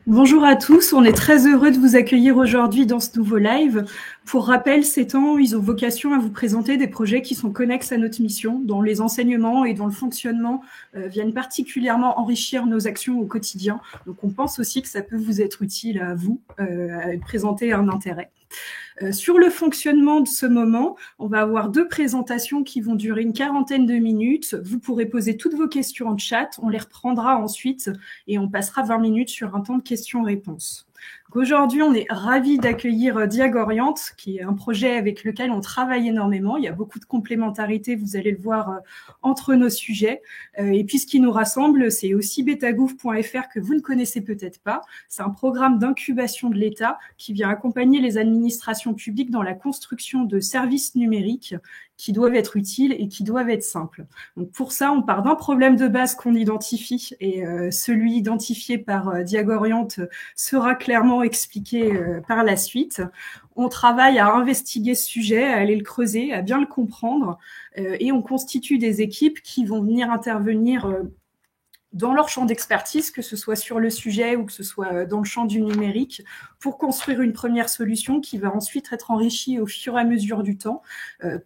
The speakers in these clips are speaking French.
Bonjour à tous, on est très heureux de vous accueillir aujourd'hui dans ce nouveau live. Pour rappel, ces temps, ils ont vocation à vous présenter des projets qui sont connexes à notre mission, dont les enseignements et dont le fonctionnement viennent particulièrement enrichir nos actions au quotidien. Donc on pense aussi que ça peut vous être utile à vous, à présenter un intérêt. Sur le fonctionnement de ce moment, on va avoir 2 présentations qui vont durer une quarantaine de minutes. Vous pourrez poser toutes vos questions en chat, on les reprendra ensuite et on passera 20 minutes sur un temps de questions-réponses. Aujourd'hui, on est ravis d'accueillir Diagoriante, qui est un projet avec lequel on travaille énormément. Il y a beaucoup de complémentarité, vous allez le voir, entre nos sujets. Et puis, ce qui nous rassemble, c'est aussi betagouv.fr que vous ne connaissez peut-être pas. C'est un programme d'incubation de l'État qui vient accompagner les administrations publiques dans la construction de services numériques qui doivent être utiles et qui doivent être simples. Donc pour ça, on part d'un problème de base qu'on identifie et celui identifié par Diagoriante sera clairement expliqué par la suite. On travaille à investiguer ce sujet, à aller le creuser, à bien le comprendre et on constitue des équipes qui vont venir intervenir dans leur champ d'expertise, que ce soit sur le sujet ou que ce soit dans le champ du numérique, pour construire une première solution qui va ensuite être enrichie au fur et à mesure du temps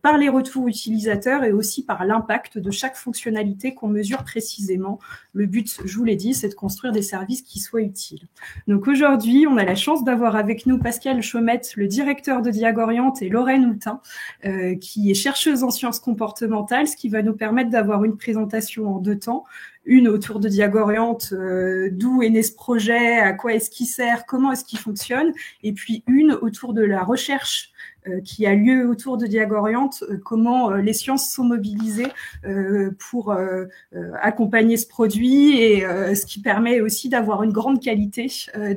par les retours utilisateurs et aussi par l'impact de chaque fonctionnalité qu'on mesure précisément. Le but, je vous l'ai dit, c'est de construire des services qui soient utiles. Donc aujourd'hui, on a la chance d'avoir avec nous Pascal Chaumette, le directeur de Diagoriante, et Lorraine Houtin, qui est chercheuse en sciences comportementales, ce qui va nous permettre d'avoir une présentation en 2 temps. Une autour de Diagoriante, d'où est né ce projet, à quoi est-ce qu'il sert, comment est-ce qu'il fonctionne, et puis une autour de la recherche qui a lieu autour de Diagoriante, comment les sciences sont mobilisées pour accompagner ce produit et ce qui permet aussi d'avoir une grande qualité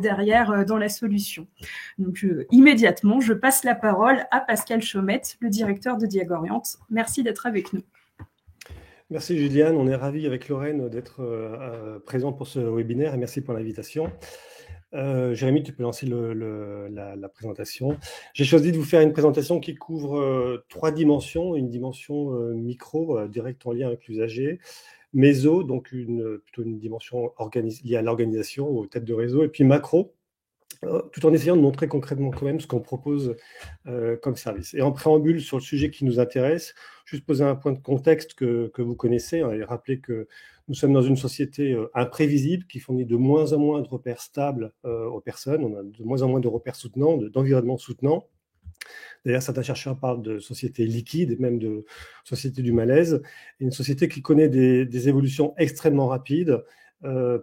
derrière dans la solution. Donc immédiatement, je passe la parole à Pascal Chaumette, le directeur de Diagoriante. Merci d'être avec nous. Merci Juliane, on est ravis avec Lorraine d'être présent pour ce webinaire et merci pour l'invitation. Jérémy, tu peux lancer la présentation. J'ai choisi de vous faire une présentation qui couvre 3 dimensions, une dimension micro, direct en lien avec l'usager, méso, donc plutôt une dimension liée à l'organisation, aux têtes de réseau, et puis macro, tout en essayant de montrer concrètement quand même ce qu'on propose comme service. Et en préambule sur le sujet qui nous intéresse, juste poser un point de contexte que vous connaissez et rappeler que nous sommes dans une société imprévisible qui fournit de moins en moins de repères stables aux personnes. On a de moins en moins de repères soutenants, d'environnements soutenants. D'ailleurs, certains chercheurs parlent de société liquide et même de société du malaise. Et une société qui connaît des évolutions extrêmement rapides,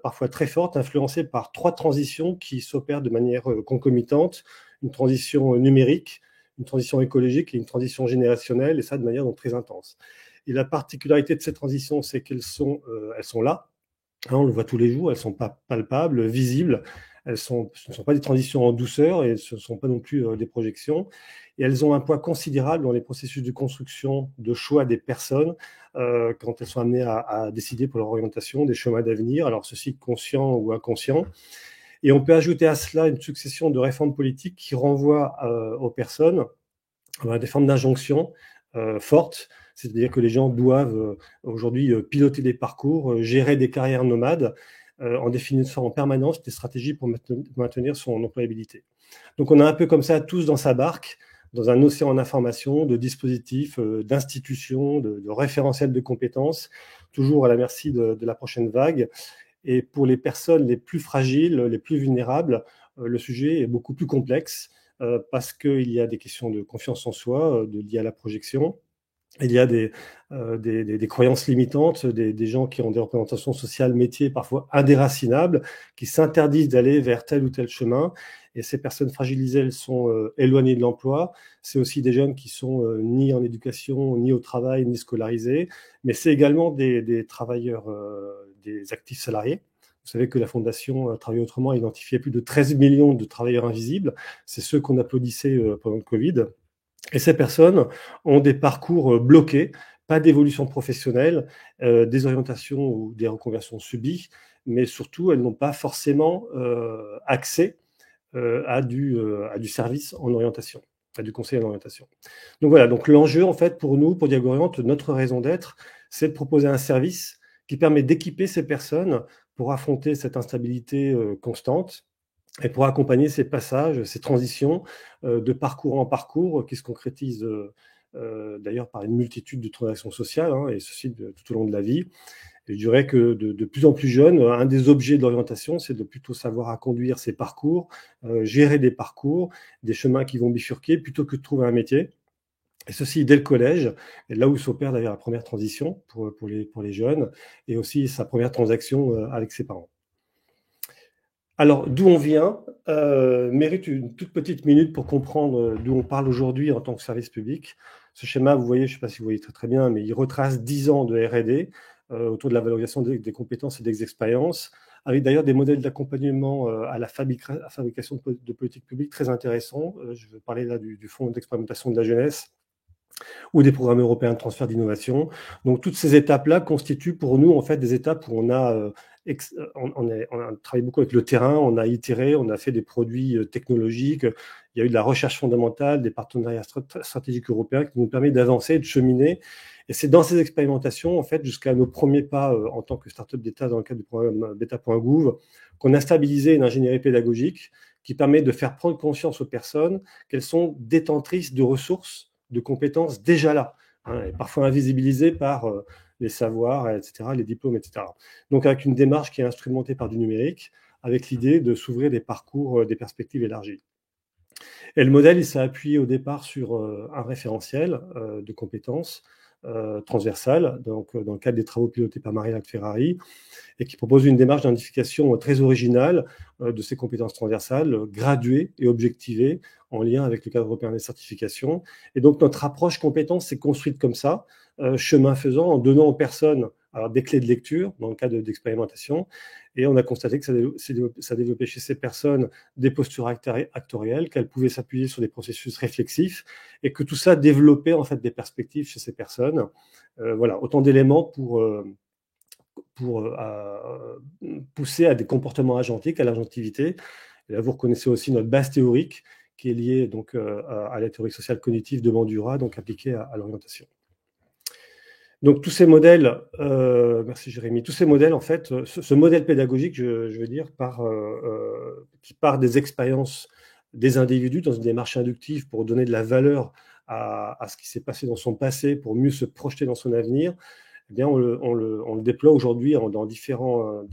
parfois très fortes, influencées par 3 transitions qui s'opèrent de manière concomitante. Une transition numérique, une transition écologique et une transition générationnelle, et ça de manière donc très intense. Et la particularité de ces transitions, c'est qu'elles sont là. Hein, on le voit tous les jours, elles ne sont pas palpables, visibles. Ce ne sont pas des transitions en douceur et ce ne sont pas non plus des projections. Et elles ont un poids considérable dans les processus de construction, de choix des personnes quand elles sont amenées à décider pour leur orientation des chemins d'avenir, alors ceci conscient ou inconscient. Et on peut ajouter à cela une succession de réformes politiques qui renvoient aux personnes à des formes d'injonctions fortes, c'est-à-dire que les gens doivent aujourd'hui piloter des parcours, gérer des carrières nomades, en définissant en permanence des stratégies pour maintenir son employabilité. Donc on a un peu comme ça tous dans sa barque, dans un océan d'informations, de dispositifs, d'institutions, de référentiels de compétences, toujours à la merci de la prochaine vague. Et pour les personnes les plus fragiles, les plus vulnérables, le sujet est beaucoup plus complexe parce qu'il y a des questions de confiance en soi, liées à la projection. Il y a des croyances limitantes, des gens qui ont des représentations sociales, métiers parfois indéracinables, qui s'interdisent d'aller vers tel ou tel chemin. Et ces personnes fragilisées, elles sont éloignées de l'emploi. C'est aussi des jeunes qui sont ni en éducation, ni au travail, ni scolarisés. Mais c'est également des travailleurs, des actifs salariés. Vous savez que la Fondation Travailler Autrement a identifié plus de 13 millions de travailleurs invisibles. C'est ceux qu'on applaudissait pendant le Covid. Et ces personnes ont des parcours bloqués, pas d'évolution professionnelle, des orientations ou des reconversions subies, mais surtout, elles n'ont pas forcément accès à du service en orientation, à du conseil en orientation. Donc voilà, donc l'enjeu en fait pour nous, pour Diagoriante, notre raison d'être, c'est de proposer un service qui permet d'équiper ces personnes pour affronter cette instabilité constante, et pour accompagner ces passages, ces transitions de parcours en parcours qui se concrétisent d'ailleurs par une multitude de transactions sociales, et ceci tout au long de la vie. Et je dirais que de plus en plus jeune, un des objets de l'orientation, c'est de plutôt savoir à conduire ces parcours, gérer des parcours, des chemins qui vont bifurquer, plutôt que de trouver un métier. Et ceci dès le collège, et là où s'opère d'ailleurs la première transition pour les jeunes, et aussi sa première transaction avec ses parents. Alors, d'où on vient mérite une toute petite minute pour comprendre d'où on parle aujourd'hui en tant que service public. Ce schéma, vous voyez, je ne sais pas si vous voyez très, très bien, mais il retrace 10 ans de R&D autour de la valorisation des compétences et des expériences, avec d'ailleurs des modèles d'accompagnement à la fabrication de politiques publiques très intéressants. Je vais parler là du Fonds d'expérimentation de la jeunesse ou des programmes européens de transfert d'innovation. Donc, toutes ces étapes-là constituent pour nous, en fait, des étapes où on a travaillé beaucoup avec le terrain, on a itéré, on a fait des produits technologiques, il y a eu de la recherche fondamentale, des partenariats stratégiques européens qui nous permettent d'avancer, de cheminer. Et c'est dans ces expérimentations, en fait, jusqu'à nos premiers pas en tant que start-up d'État dans le cadre du programme beta.gouv, qu'on a stabilisé une ingénierie pédagogique qui permet de faire prendre conscience aux personnes qu'elles sont détentrices de ressources, de compétences déjà là, et parfois invisibilisées par les savoirs, etc., les diplômes, etc. Donc avec une démarche qui est instrumentée par du numérique, avec l'idée de s'ouvrir des parcours, des perspectives élargies. Et le modèle, il s'est appuyé au départ sur un référentiel de compétences transversales, donc dans le cadre des travaux pilotés par Marie-Laure Ferrari, et qui propose une démarche d'identification très originale de ces compétences transversales, graduées et objectivées, en lien avec le cadre européen des certifications. Et donc notre approche compétences s'est construite comme ça, chemin faisant, en donnant aux personnes des clés de lecture, dans le cadre d'expérimentation, et on a constaté que ça développait chez ces personnes des postures actorielles, qu'elles pouvaient s'appuyer sur des processus réflexifs, et que tout ça développait en fait des perspectives chez ces personnes. Voilà, autant d'éléments pour pousser à des comportements agentiques, à l'agentivité. Et là, vous reconnaissez aussi notre base théorique qui est liée donc, à la théorie sociale cognitive de Bandura, donc appliquée à l'orientation. Donc tous ces modèles, merci Jérémy, tous ces modèles, en fait, ce modèle pédagogique, je veux dire, qui part des expériences des individus dans une démarche inductive pour donner de la valeur à ce qui s'est passé dans son passé, pour mieux se projeter dans son avenir, eh bien, on le déploie aujourd'hui dans différents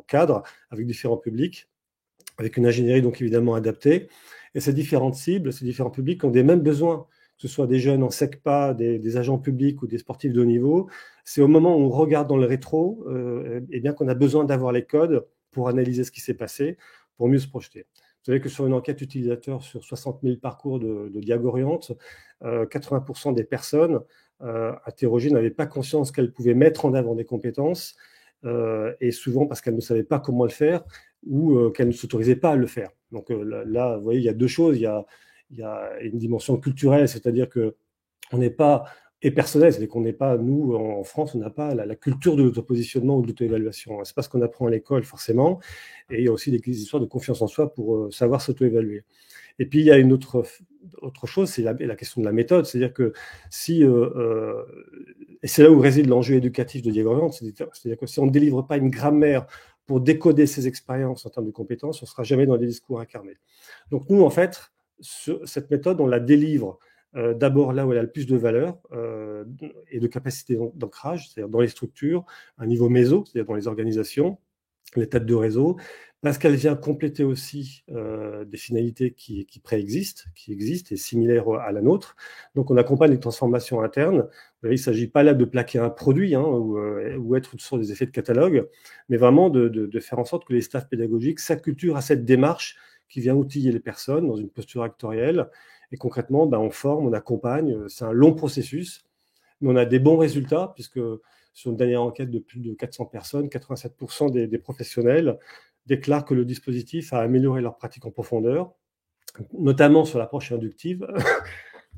cadres, avec différents publics, avec une ingénierie donc évidemment adaptée. Et ces différentes cibles, ces différents publics ont des mêmes besoins, que ce soit des jeunes en SECPA, des agents publics ou des sportifs de haut niveau. C'est au moment où on regarde dans le rétro eh bien qu'on a besoin d'avoir les codes pour analyser ce qui s'est passé, pour mieux se projeter. Vous savez que sur une enquête utilisateur sur 60 000 parcours de Diagoriante, 80% des personnes interrogées n'avaient pas conscience qu'elles pouvaient mettre en avant des compétences, et souvent parce qu'elles ne savaient pas comment le faire ou qu'elles ne s'autorisaient pas à le faire. Donc là, vous voyez, il y a deux choses. Il y a une dimension culturelle, c'est-à-dire qu'on n'est pas, et personnelle, c'est-à-dire qu'on n'est pas, nous, en France, on n'a pas la culture de l'autopositionnement ou de l'auto-évaluation. C'est pas ce qu'on apprend à l'école, forcément. Et il y a aussi des histoires de confiance en soi pour savoir s'auto-évaluer. Et puis, il y a une autre chose, c'est la question de la méthode. C'est-à-dire que si, et c'est là où réside l'enjeu éducatif de Diagoriante, c'est-à-dire que si on ne délivre pas une grammaire pour décoder ces expériences en termes de compétences, on ne sera jamais dans des discours incarnés. Donc nous, en fait, cette méthode, on la délivre d'abord là où elle a le plus de valeur et de capacité d'ancrage, c'est-à-dire dans les structures, à niveau méso, c'est-à-dire dans les organisations, les têtes de réseau, parce qu'elle vient compléter aussi des finalités qui préexistent, qui existent et similaires à la nôtre. Donc on accompagne les transformations internes. Vous voyez, il ne s'agit pas là de plaquer un produit ou être sur des effets de catalogue, mais vraiment de faire en sorte que les staffs pédagogiques s'acculturent à cette démarche qui vient outiller les personnes dans une posture actorielle. Et concrètement, on forme, on accompagne. C'est un long processus, mais on a des bons résultats, puisque sur une dernière enquête de plus de 400 personnes, 87% des professionnels déclarent que le dispositif a amélioré leur pratique en profondeur, notamment sur l'approche inductive,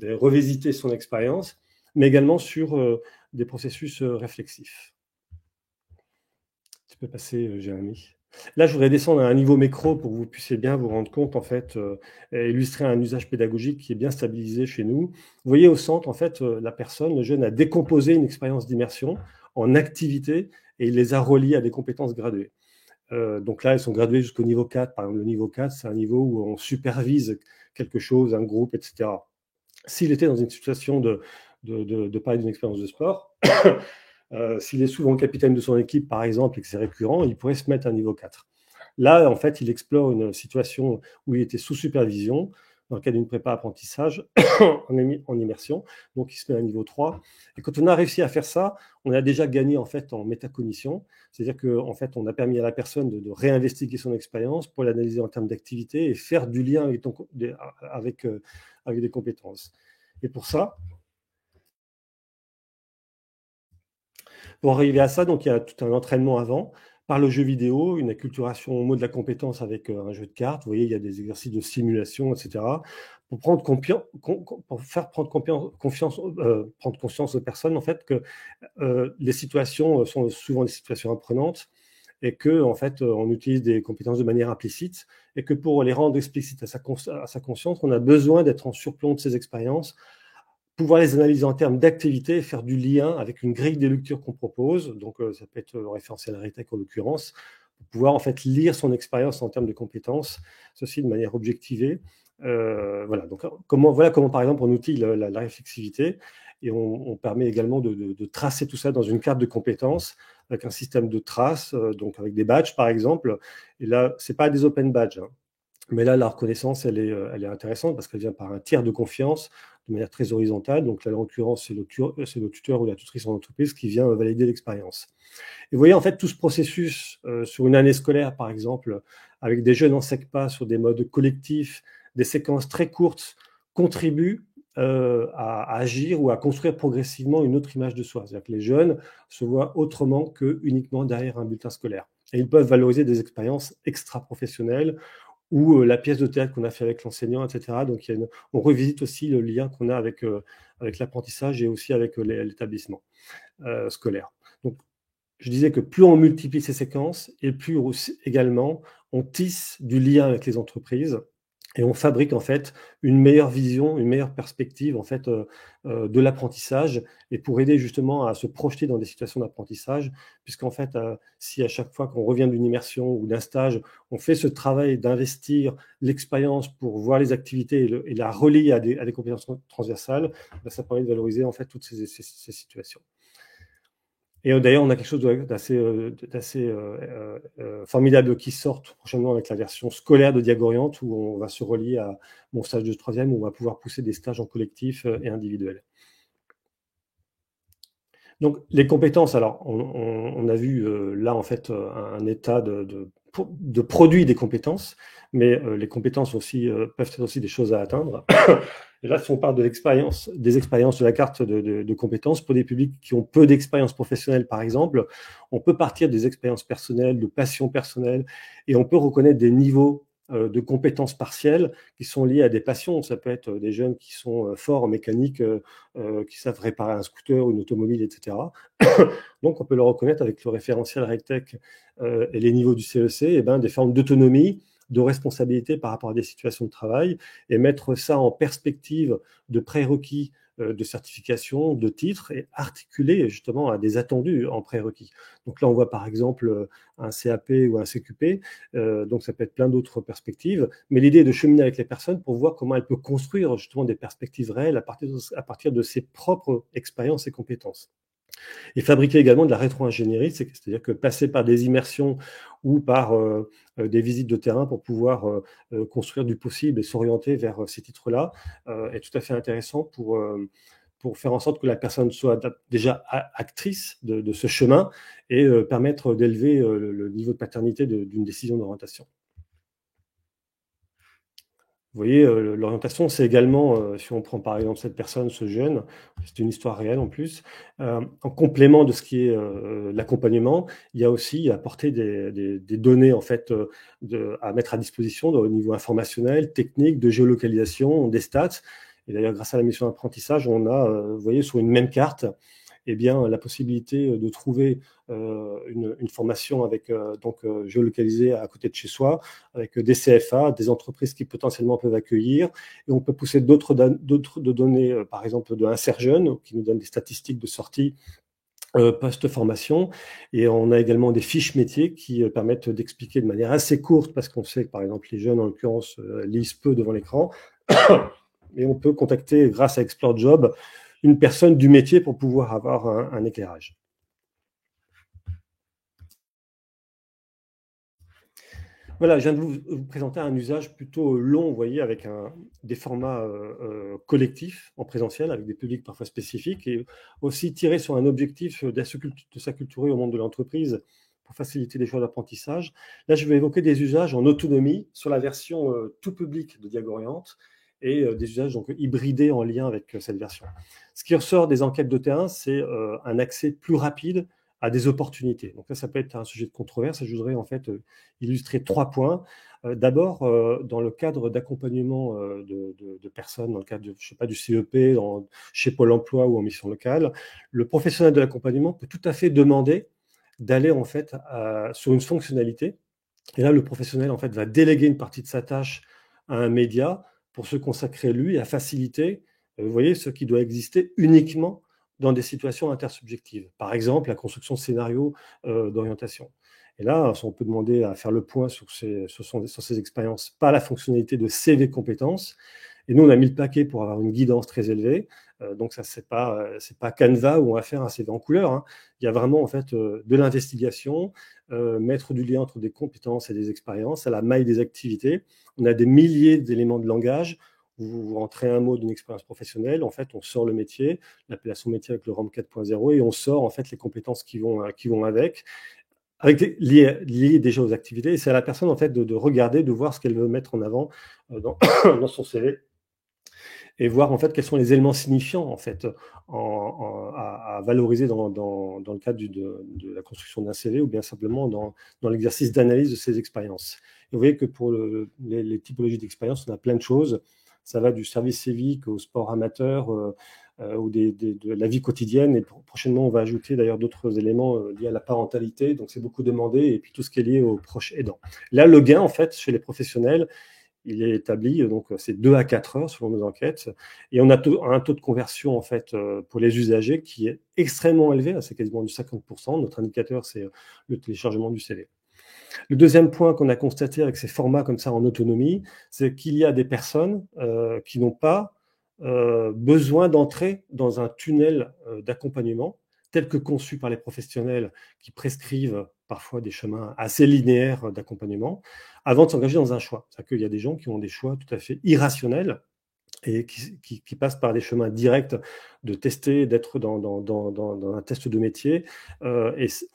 de revisiter son expérience, mais également sur des processus réflexifs. Tu peux passer, Jérémy. Là, je voudrais descendre à un niveau mécro pour que vous puissiez bien vous rendre compte, en fait, et illustrer un usage pédagogique qui est bien stabilisé chez nous. Vous voyez au centre, en fait, la personne, le jeune, a décomposé une expérience d'immersion en activités et il les a reliées à des compétences graduées. Donc là, elles sont graduées jusqu'au niveau 4. Par exemple, le niveau 4, c'est un niveau où on supervise quelque chose, un groupe, etc. S'il était dans une situation de parler d'une expérience de sport, s'il est souvent le capitaine de son équipe, par exemple, et que c'est récurrent, il pourrait se mettre à un niveau 4. Là, en fait, il explore une situation où il était sous supervision, dans le cadre d'une prépa apprentissage, en immersion. Donc, il se met à un niveau 3. Et quand on a réussi à faire ça, on a déjà gagné en fait en métacognition. C'est-à-dire qu'en fait, on a permis à la personne de réinvestiguer son expérience pour l'analyser en termes d'activité et faire du lien avec des compétences. Et pour ça, pour arriver à ça, donc il y a tout un entraînement avant, par le jeu vidéo, une acculturation au mot de la compétence avec un jeu de cartes. Vous voyez, il y a des exercices de simulation, etc. Pour faire prendre conscience aux personnes, en fait, que les situations sont souvent des situations apprenantes et que, en fait, on utilise des compétences de manière implicite et que pour les rendre explicites à sa conscience, on a besoin d'être en surplomb de ces expériences, pouvoir les analyser en termes d'activité, faire du lien avec une grille des lectures qu'on propose. Donc, ça peut être le référentiel RETEC en l'occurrence, pour pouvoir en fait lire son expérience en termes de compétences, ceci de manière objectivée. Voilà. Donc, voilà comment, par exemple, on outille la réflexivité et on permet également de tracer tout ça dans une carte de compétences avec un système de traces, donc avec des badges, par exemple. Et là, ce n'est pas des open badges, hein. Mais là, la reconnaissance, elle est intéressante parce qu'elle vient par un tiers de confiance de manière très horizontale. Donc là, en l'occurrence, c'est le tuteur ou la tutrice en entreprise qui vient valider l'expérience. Et vous voyez, en fait, tout ce processus sur une année scolaire, par exemple, avec des jeunes en SECPA sur des modes collectifs, des séquences très courtes, contribue à agir ou à construire progressivement une autre image de soi. C'est-à-dire que les jeunes se voient autrement que uniquement derrière un bulletin scolaire. Et ils peuvent valoriser des expériences extra-professionnelles ou la pièce de théâtre qu'on a fait avec l'enseignant, etc. Donc, on revisite aussi le lien qu'on a avec l'apprentissage et aussi avec l'établissement scolaire. Donc, je disais que plus on multiplie ces séquences et plus également on tisse du lien avec les entreprises et on fabrique en fait une meilleure vision, une meilleure perspective en fait de l'apprentissage et pour aider justement à se projeter dans des situations d'apprentissage, puisqu'en fait, si à chaque fois qu'on revient d'une immersion ou d'un stage, on fait ce travail d'investir l'expérience pour voir les activités et la relier à des compétences transversales, ben, ça permet de valoriser en fait toutes ces situations. Et d'ailleurs, on a quelque chose d'assez formidable qui sort prochainement avec la version scolaire de Diagoriante, où on va se relier à mon stage de 3e, où on va pouvoir pousser des stages en collectif et individuel. Donc, les compétences, alors, on a vu là, en fait, un état de produit des compétences, mais les compétences aussi peuvent être aussi des choses à atteindre. Et là, si on parle des expériences de la carte de compétences pour des publics qui ont peu d'expérience professionnelle, par exemple, on peut partir des expériences personnelles, de passions personnelles, et on peut reconnaître des niveaux de compétences partielles qui sont liées à des passions. Ça peut être des jeunes qui sont forts en mécanique, qui savent réparer un scooter ou une automobile, etc. Donc, on peut le reconnaître avec le référentiel RETEC et les niveaux du CEC, et ben, des formes d'autonomie, de responsabilité par rapport à des situations de travail et mettre ça en perspective de prérequis de certification, de titres et articuler justement à des attendus en prérequis. Donc là, on voit par exemple un CAP ou un CQP, donc ça peut être plein d'autres perspectives, mais l'idée est de cheminer avec les personnes pour voir comment elles peuvent construire justement des perspectives réelles à partir de ses propres expériences et compétences. Et fabriquer également de la rétro-ingénierie, c'est-à-dire que passer par des immersions ou par des visites de terrain pour pouvoir construire du possible et s'orienter vers ces titres-là est tout à fait intéressant pour faire en sorte que la personne soit déjà actrice de ce chemin et permettre d'élever le niveau de paternité d'une décision d'orientation. Vous voyez, l'orientation, c'est également, si on prend par exemple cette personne, ce jeune, c'est une histoire réelle en plus, en complément de ce qui est l'accompagnement, il y a aussi apporter des données en fait à mettre à disposition au niveau informationnel, technique, de géolocalisation, des stats. Et d'ailleurs, grâce à la mission d'apprentissage, on a, vous voyez, sur une même carte, eh bien, la possibilité de trouver une formation avec géolocalisée à côté de chez soi, avec des CFA, des entreprises qui potentiellement peuvent accueillir. Et on peut pousser d'autres données, par exemple d'un Serjeune, qui nous donne des statistiques de sortie post-formation. Et on a également des fiches métiers qui permettent d'expliquer de manière assez courte, parce qu'on sait que, par exemple, les jeunes, en l'occurrence, lisent peu devant l'écran. Et on peut contacter, grâce à Explore Job, une personne du métier pour pouvoir avoir un éclairage. Voilà, je viens de vous présenter un usage plutôt long, vous voyez, avec des formats collectifs en présentiel, avec des publics parfois spécifiques, et aussi tiré sur un objectif de s'acculturer au monde de l'entreprise pour faciliter les choix d'apprentissage. Là, je vais évoquer des usages en autonomie sur la version tout public de Diagoriante, et des usages donc hybridés en lien avec cette version. Ce qui ressort des enquêtes de terrain, c'est un accès plus rapide à des opportunités. Donc là, ça peut être un sujet de controverse, et je voudrais en fait illustrer 3 points. D'abord, dans le cadre d'accompagnement de personnes, dans le cadre je sais pas, du CEP, chez Pôle emploi ou en mission locale, le professionnel de l'accompagnement peut tout à fait demander d'aller en fait sur une fonctionnalité. Et là, le professionnel en fait va déléguer une partie de sa tâche à un média pour se consacrer lui et à faciliter, vous voyez, ce qui doit exister uniquement dans des situations intersubjectives. Par exemple, la construction de scénarios d'orientation. Et là, on peut demander à faire le point sur ces expériences, pas la fonctionnalité de CV compétences. Et nous, on a mis le paquet pour avoir une guidance très élevée. Donc ça, c'est pas Canva où on va faire un CV en couleur, hein. Il y a vraiment en fait de l'investigation, mettre du lien entre des compétences et des expériences, à la maille des activités. On a des milliers d'éléments de langage. Vous rentrez un mot d'une expérience professionnelle, en fait, on sort le métier, l'appellation métier avec le ROM 4.0, et on sort en fait les compétences qui vont avec liées déjà aux activités. Et c'est à la personne en fait de regarder, de voir ce qu'elle veut mettre en avant dans son CV, et voir en fait quels sont les éléments signifiants en fait à valoriser dans le cadre de la construction d'un CV, ou bien simplement dans l'exercice d'analyse de ces expériences. Et vous voyez que pour les typologies d'expérience, on a plein de choses. Ça va du service civique au sport amateur ou de la vie quotidienne. Et prochainement, on va ajouter d'ailleurs d'autres éléments liés à la parentalité. Donc, c'est beaucoup demandé. Et puis, tout ce qui est lié aux proches aidants. Là, le gain, en fait, chez les professionnels, il est établi, donc c'est 2 à 4 heures selon nos enquêtes. Et on a un taux de conversion, en fait, pour les usagers qui est extrêmement élevé. C'est quasiment du 50%. Notre indicateur, c'est le téléchargement du CV. Le deuxième point qu'on a constaté avec ces formats comme ça en autonomie, c'est qu'il y a des personnes qui n'ont pas besoin d'entrer dans un tunnel d'accompagnement tel que conçu par les professionnels qui prescrivent parfois des chemins assez linéaires d'accompagnement avant de s'engager dans un choix. C'est-à-dire qu'il y a des gens qui ont des choix tout à fait irrationnels et qui passent par des chemins directs de tester, d'être dans un test de métier,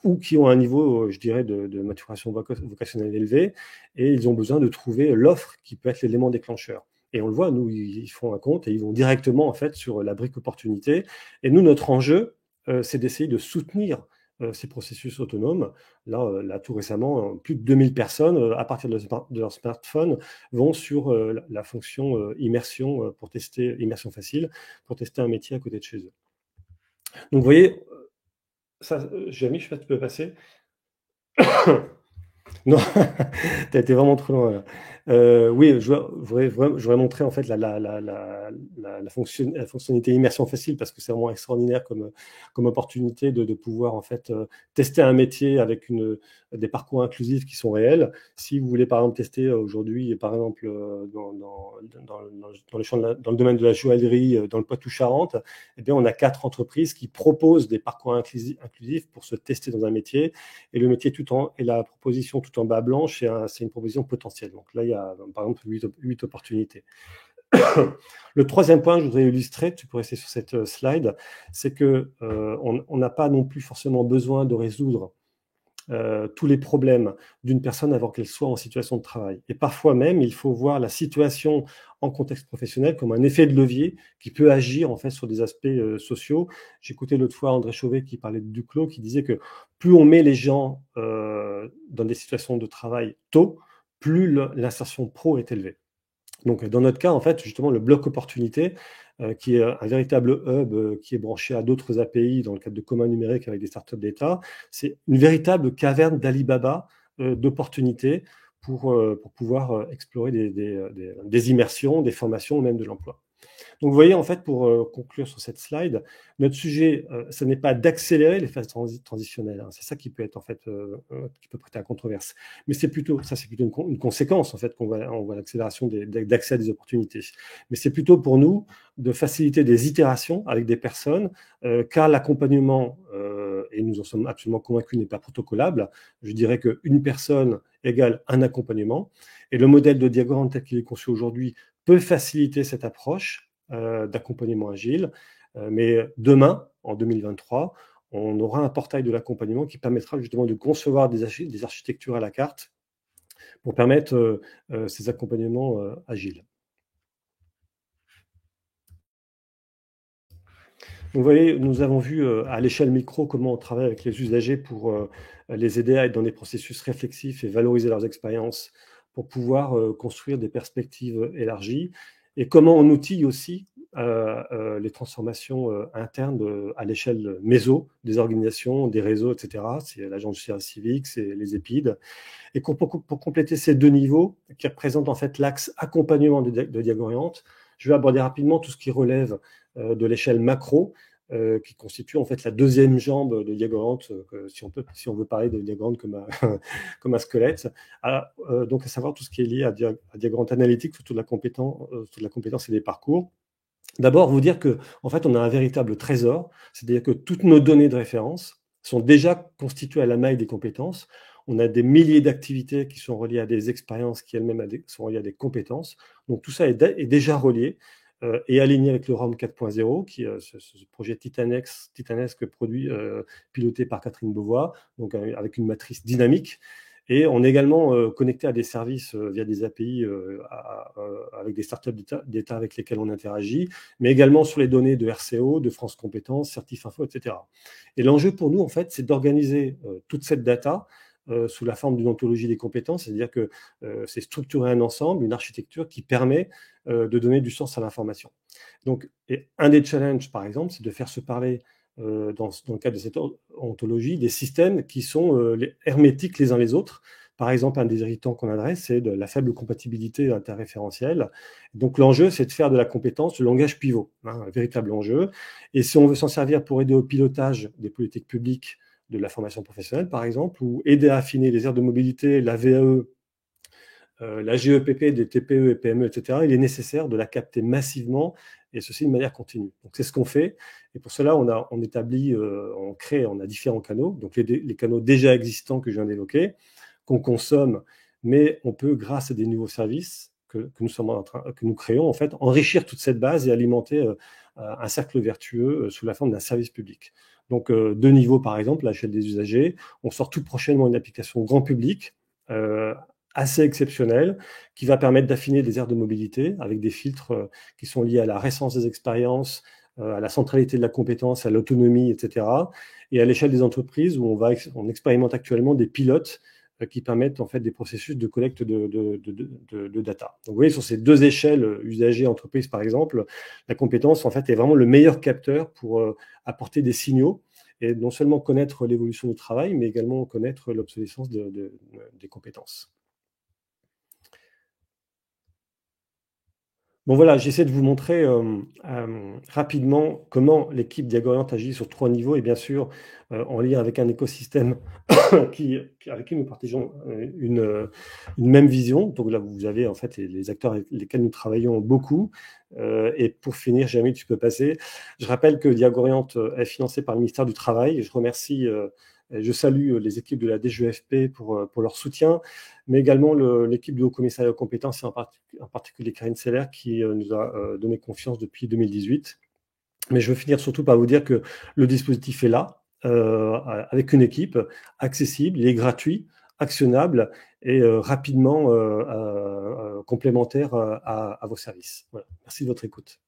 ou qui ont un niveau, je dirais, de maturation vocationnelle élevé, et ils ont besoin de trouver l'offre qui peut être l'élément déclencheur. Et on le voit, nous, ils font un compte et ils vont directement en fait sur la brique opportunité. Et nous, notre enjeu, c'est d'essayer de soutenir ces processus autonomes. Là, tout récemment, plus de 2000 personnes, à partir de leur smartphone, vont sur la fonction immersion pour tester, immersion facile, pour tester un métier à côté de chez eux. Donc, vous voyez, ça, Jérémy, je ne sais pas si tu peux passer. Non, tu as été vraiment trop loin. Oui, j'aurais montré en fait la fonctionnalité immersion facile, parce que c'est vraiment extraordinaire comme opportunité de pouvoir en fait tester un métier avec des parcours inclusifs qui sont réels. Si vous voulez par exemple tester aujourd'hui, par exemple dans le domaine de la joaillerie dans le Poitou-Charentes, eh bien on a 4 entreprises qui proposent des parcours inclusifs pour se tester dans un métier, et le métier et la proposition tout en bas blanche, c'est une proposition potentielle. Donc là, il y a par exemple 8 opportunités. Le troisième point que je voudrais illustrer, tu peux rester sur cette slide, c'est qu'on n'a pas non plus forcément besoin de résoudre tous les problèmes d'une personne avant qu'elle soit en situation de travail. Et parfois même, il faut voir la situation en contexte professionnel comme un effet de levier qui peut agir en fait sur des aspects sociaux. J'écoutais l'autre fois André Chauvet qui parlait de Duclos, qui disait que plus on met les gens dans des situations de travail tôt, plus l'insertion pro est élevée. Donc, dans notre cas, en fait, justement, le bloc opportunité, qui est un véritable hub qui est branché à d'autres API dans le cadre de communs numériques avec des startups d'État, c'est une véritable caverne d'Alibaba d'opportunités pour pouvoir explorer des immersions, des formations ou même de l'emploi. Donc, vous voyez, en fait, pour conclure sur cette slide, notre sujet, ce n'est pas d'accélérer les phases transitionnelles. Hein. C'est ça qui peut être, en fait, qui peut prêter à controverse. Mais c'est plutôt une conséquence, en fait, on voit l'accélération d'accès à des opportunités. Mais c'est plutôt pour nous de faciliter des itérations avec des personnes, car l'accompagnement, et nous en sommes absolument convaincus, n'est pas protocolable. Je dirais qu'une personne égale un accompagnement. Et le modèle de Diagorand tel qu'il est conçu aujourd'hui peut faciliter cette approche d'accompagnement agile. Mais demain, en 2023, on aura un portail de l'accompagnement qui permettra justement de concevoir des architectures à la carte pour permettre ces accompagnements agiles. Vous voyez, nous avons vu à l'échelle micro comment on travaille avec les usagers pour les aider à être dans des processus réflexifs et valoriser leurs expériences pour pouvoir construire des perspectives élargies, et comment on outille aussi les transformations internes à l'échelle méso, des organisations, des réseaux, etc. C'est l'agence du service civique, c'est les EPID. Et pour compléter ces deux niveaux, qui représentent en fait l'axe accompagnement de Diagorient, je vais aborder rapidement tout ce qui relève de l'échelle macro, qui constitue en fait la deuxième jambe de Diagorient, si on veut parler de Diagorient comme un squelette, donc à savoir tout ce qui est lié à Diagorient Analytics, surtout de la compétence et des parcours. D'abord, vous dire que en fait, on a un véritable trésor, c'est-à-dire que toutes nos données de référence sont déjà constituées à la maille des compétences. On a des milliers d'activités qui sont reliées à des expériences qui elles-mêmes sont reliées à des compétences. Donc tout ça est déjà relié et aligné avec le ROM 4.0, qui ce projet titanesque produit piloté par Catherine Beauvois, donc avec une matrice dynamique. Et on est également connecté à des services via des API avec des startups d'État avec lesquelles on interagit, mais également sur les données de RCO, de France Compétences, Certifinfo, etc. Et l'enjeu pour nous, en fait, c'est d'organiser toute cette data sous la forme d'une ontologie des compétences, c'est-à-dire que c'est structurer un ensemble, une architecture qui permet de donner du sens à l'information. Donc, un des challenges, par exemple, c'est de faire se parler dans le cadre de cette ontologie, des systèmes qui sont hermétiques les uns les autres. Par exemple, un des irritants qu'on adresse, c'est de la faible compatibilité interréférentielle. Donc, l'enjeu, c'est de faire de la compétence le langage pivot, hein, un véritable enjeu. Et si on veut s'en servir pour aider au pilotage des politiques publiques de la formation professionnelle, par exemple, ou aider à affiner les aires de mobilité, la VAE, la GEPP des TPE et PME, etc., il est nécessaire de la capter massivement, et ceci de manière continue. Donc c'est ce qu'on fait, et pour cela on a différents canaux, donc les canaux déjà existants que je viens d'évoquer, qu'on consomme, mais on peut, grâce à des nouveaux services que nous créons, en fait, enrichir toute cette base et alimenter un cercle vertueux sous la forme d'un service public. Donc deux niveaux, par exemple, à l'échelle des usagers. On sort tout prochainement une application grand public assez exceptionnelle, qui va permettre d'affiner des aires de mobilité avec des filtres qui sont liés à la récence des expériences, à la centralité de la compétence, à l'autonomie, etc. Et à l'échelle des entreprises, où on expérimente actuellement des pilotes qui permettent en fait des processus de collecte de data. Donc vous voyez, sur ces deux échelles, usagers, entreprises par exemple, la compétence en fait est vraiment le meilleur capteur pour apporter des signaux et non seulement connaître l'évolution du travail, mais également connaître l'obsolescence des compétences. Bon voilà, j'essaie de vous montrer rapidement comment l'équipe Diagorient agit sur 3 niveaux et bien sûr en lien avec un écosystème avec qui nous partageons une même vision. Donc là, vous avez en fait les acteurs avec lesquels nous travaillons beaucoup. Et pour finir, Jérémy, tu peux passer. Je rappelle que Diagorient est financé par le ministère du Travail. Je salue les équipes de la DGEFP pour leur soutien, mais également l'équipe du Haut Commissariat aux compétences, et en particulier Karine Seller, qui nous a donné confiance depuis 2018. Mais je veux finir surtout par vous dire que le dispositif est là, avec une équipe accessible, il est gratuit, actionnable et rapidement complémentaire à vos services. Voilà. Merci de votre écoute.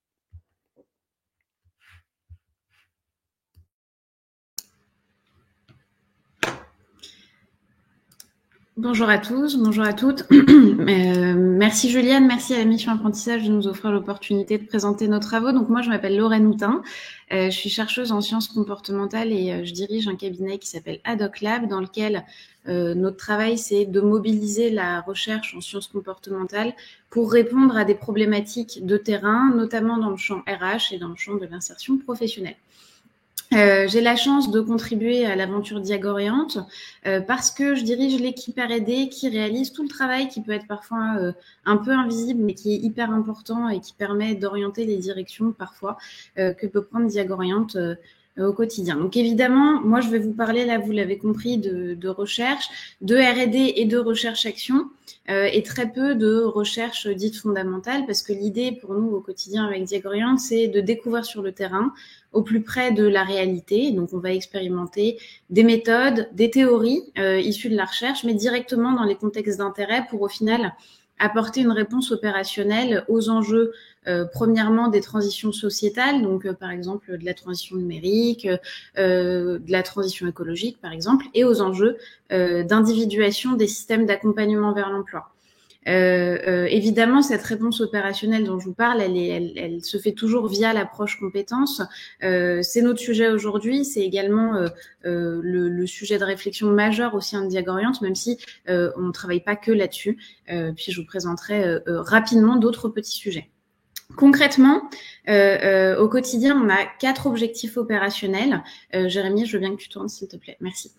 Bonjour à tous, bonjour à toutes. Merci Juliane, merci à la mission apprentissage de nous offrir l'opportunité de présenter nos travaux. Donc moi, je m'appelle Lorraine Houtin, je suis chercheuse en sciences comportementales et je dirige un cabinet qui s'appelle Ad-Hoc Lab, dans lequel notre travail, c'est de mobiliser la recherche en sciences comportementales pour répondre à des problématiques de terrain, notamment dans le champ RH et dans le champ de l'insertion professionnelle. J'ai la chance de contribuer à l'aventure Diagoriante parce que je dirige l'équipe R&D qui réalise tout le travail qui peut être parfois un peu invisible mais qui est hyper important et qui permet d'orienter les directions parfois que peut prendre Diagoriante au quotidien. Donc évidemment, moi je vais vous parler, là vous l'avez compris, de recherche, de R&D et de recherche-action et très peu de recherche dite fondamentale parce que l'idée pour nous au quotidien avec Diagoriante, c'est de découvrir sur le terrain au plus près de la réalité. Donc, on va expérimenter des méthodes, des théories issues de la recherche, mais directement dans les contextes d'intérêt pour, au final, apporter une réponse opérationnelle aux enjeux, premièrement, des transitions sociétales, donc par exemple de la transition numérique, de la transition écologique, par exemple, et aux enjeux d'individuation des systèmes d'accompagnement vers l'emploi. Évidemment, cette réponse opérationnelle dont je vous parle, elle se fait toujours via l'approche compétence. C'est notre sujet aujourd'hui. C'est également le sujet de réflexion majeur au sein de Diagoriante, même si on ne travaille pas que là-dessus. Puis je vous présenterai rapidement d'autres petits sujets. Concrètement, au quotidien, on a 4 objectifs opérationnels. Jérémy, je veux bien que tu tournes, s'il te plaît. Merci.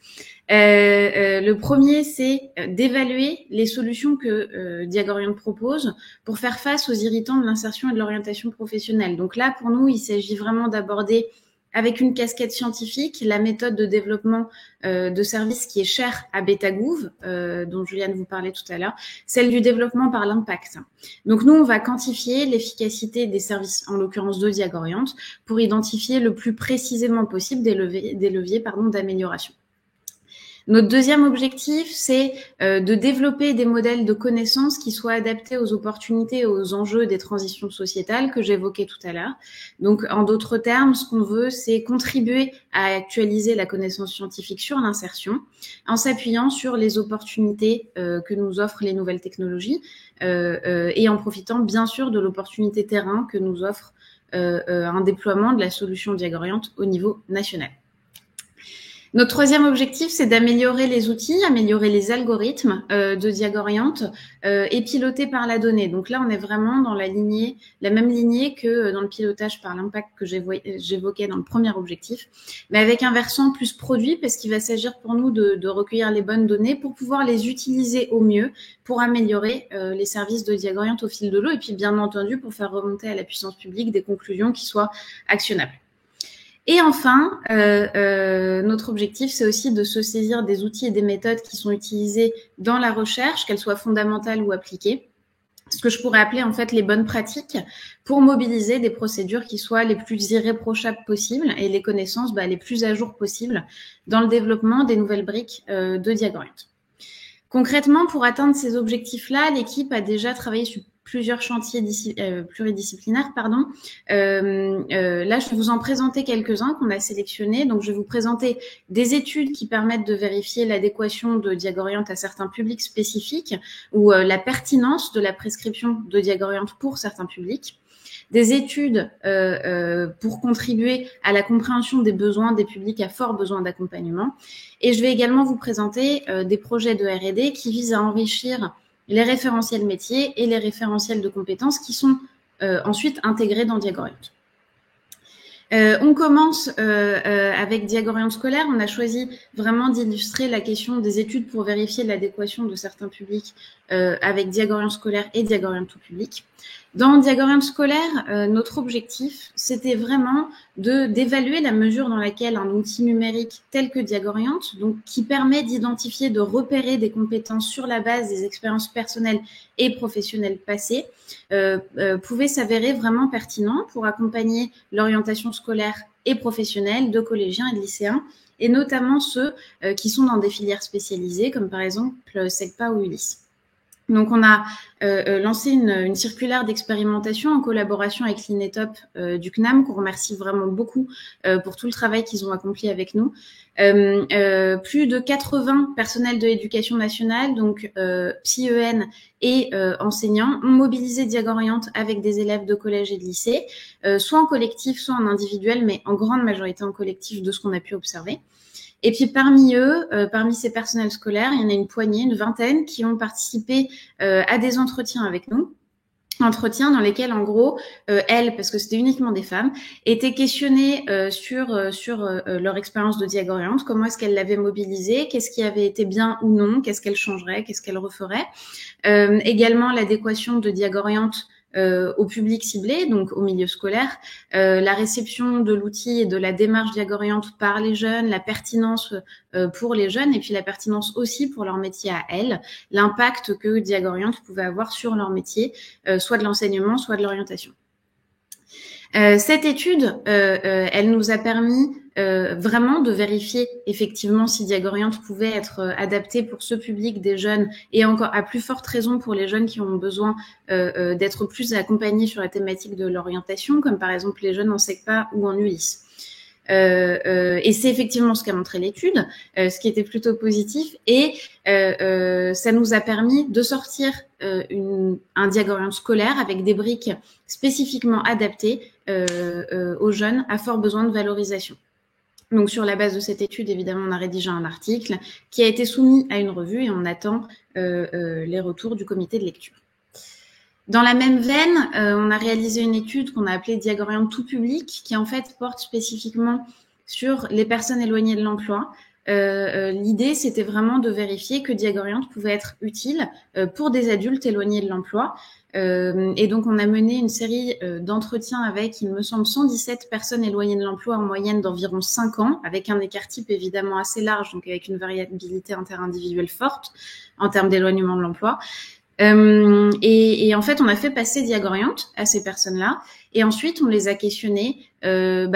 Le premier, c'est d'évaluer les solutions que Diagoriante propose pour faire face aux irritants de l'insertion et de l'orientation professionnelle. Donc là, pour nous, il s'agit vraiment d'aborder avec une casquette scientifique, la méthode de développement de services qui est chère à Betagouv, dont Juliane vous parlait tout à l'heure, celle du développement par l'impact. Donc nous, on va quantifier l'efficacité des services, en l'occurrence de Diagoriante, pour identifier le plus précisément possible des leviers d'amélioration. Notre deuxième objectif, c'est de développer des modèles de connaissances qui soient adaptés aux opportunités et aux enjeux des transitions sociétales que j'évoquais tout à l'heure. Donc, en d'autres termes, ce qu'on veut, c'est contribuer à actualiser la connaissance scientifique sur l'insertion en s'appuyant sur les opportunités que nous offrent les nouvelles technologies et en profitant bien sûr de l'opportunité terrain que nous offre un déploiement de la solution Diagoriante au niveau national. Notre troisième objectif, c'est d'améliorer les outils, améliorer les algorithmes de Diagoriante et pilotés par la donnée. Donc là, on est vraiment dans la même lignée que dans le pilotage par l'impact que j'évoquais dans le premier objectif, mais avec un versant plus produit parce qu'il va s'agir pour nous de recueillir les bonnes données pour pouvoir les utiliser au mieux pour améliorer les services de Diagoriante au fil de l'eau et puis bien entendu pour faire remonter à la puissance publique des conclusions qui soient actionnables. Et enfin, notre objectif, c'est aussi de se saisir des outils et des méthodes qui sont utilisés dans la recherche, qu'elles soient fondamentales ou appliquées, ce que je pourrais appeler en fait les bonnes pratiques, pour mobiliser des procédures qui soient les plus irréprochables possibles et les connaissances les plus à jour possibles dans le développement des nouvelles briques de Diagoriante. Concrètement, pour atteindre ces objectifs-là, l'équipe a déjà travaillé sur plusieurs chantiers pluridisciplinaires. Là, je vais vous en présenter quelques-uns qu'on a sélectionnés. Donc, je vais vous présenter des études qui permettent de vérifier l'adéquation de Diagoriante à certains publics spécifiques ou la pertinence de la prescription de Diagoriante pour certains publics. Des études pour contribuer à la compréhension des besoins des publics à fort besoin d'accompagnement. Et je vais également vous présenter des projets de R&D qui visent à enrichir les référentiels métiers et les référentiels de compétences qui sont ensuite intégrés dans Diagoriante. On commence avec Diagoriante scolaire. On a choisi vraiment d'illustrer la question des études pour vérifier l'adéquation de certains publics avec Diagoriante scolaire et Diagoriante tout public. Dans Diagoriante scolaire, notre objectif, c'était vraiment d'évaluer la mesure dans laquelle un outil numérique tel que Diagoriante, donc qui permet d'identifier, de repérer des compétences sur la base des expériences personnelles et professionnelles passées, pouvait s'avérer vraiment pertinent pour accompagner l'orientation scolaire et professionnelle de collégiens et de lycéens, et notamment ceux qui sont dans des filières spécialisées, comme par exemple SECPA ou ULIS. Donc, on a lancé une circulaire d'expérimentation en collaboration avec l'INETOP du CNAM, qu'on remercie vraiment beaucoup pour tout le travail qu'ils ont accompli avec nous. Plus de 80 personnels de l'éducation nationale, donc psy-EN et enseignants, ont mobilisé Diagoriante avec des élèves de collège et de lycée, soit en collectif, soit en individuel, mais en grande majorité en collectif de ce qu'on a pu observer. Et puis parmi eux, parmi ces personnels scolaires, il y en a une poignée, une vingtaine, qui ont participé à des entretiens avec nous. Entretiens dans lesquels, en gros, elles, parce que c'était uniquement des femmes, étaient questionnées sur leur expérience de Diagoriante, comment est-ce qu'elles l'avaient mobilisée, qu'est-ce qui avait été bien ou non, qu'est-ce qu'elles changeraient, qu'est-ce qu'elles referaient. Également, l'adéquation de Diagoriante au public ciblé, donc au milieu scolaire, la réception de l'outil et de la démarche Diagoriante par les jeunes, la pertinence pour les jeunes et puis la pertinence aussi pour leur métier à elles, l'impact que Diagoriante pouvait avoir sur leur métier, soit de l'enseignement, soit de l'orientation. Cette étude, elle nous a permis vraiment de vérifier effectivement si Diagoriante pouvait être adapté pour ce public des jeunes et encore à plus forte raison pour les jeunes qui ont besoin d'être plus accompagnés sur la thématique de l'orientation, comme par exemple les jeunes en SECPA ou en ULIS. Et c'est effectivement ce qu'a montré l'étude, ce qui était plutôt positif, et ça nous a permis de sortir un Diagoriante scolaire avec des briques spécifiquement adaptées aux jeunes à fort besoin de valorisation. Donc sur la base de cette étude, évidemment, on a rédigé un article qui a été soumis à une revue et on attend les retours du comité de lecture. Dans la même veine, on a réalisé une étude qu'on a appelée Diagoriante tout public, qui en fait porte spécifiquement sur les personnes éloignées de l'emploi. L'idée, c'était vraiment de vérifier que Diagoriante pouvait être utile pour des adultes éloignés de l'emploi. Et donc, on a mené une série d'entretiens avec, il me semble, 117 personnes éloignées de l'emploi en moyenne d'environ 5 ans, avec un écart type évidemment assez large, donc avec une variabilité interindividuelle forte en termes d'éloignement de l'emploi. Et en fait, on a fait passer Diagoriante à ces personnes-là, et ensuite on les a questionnés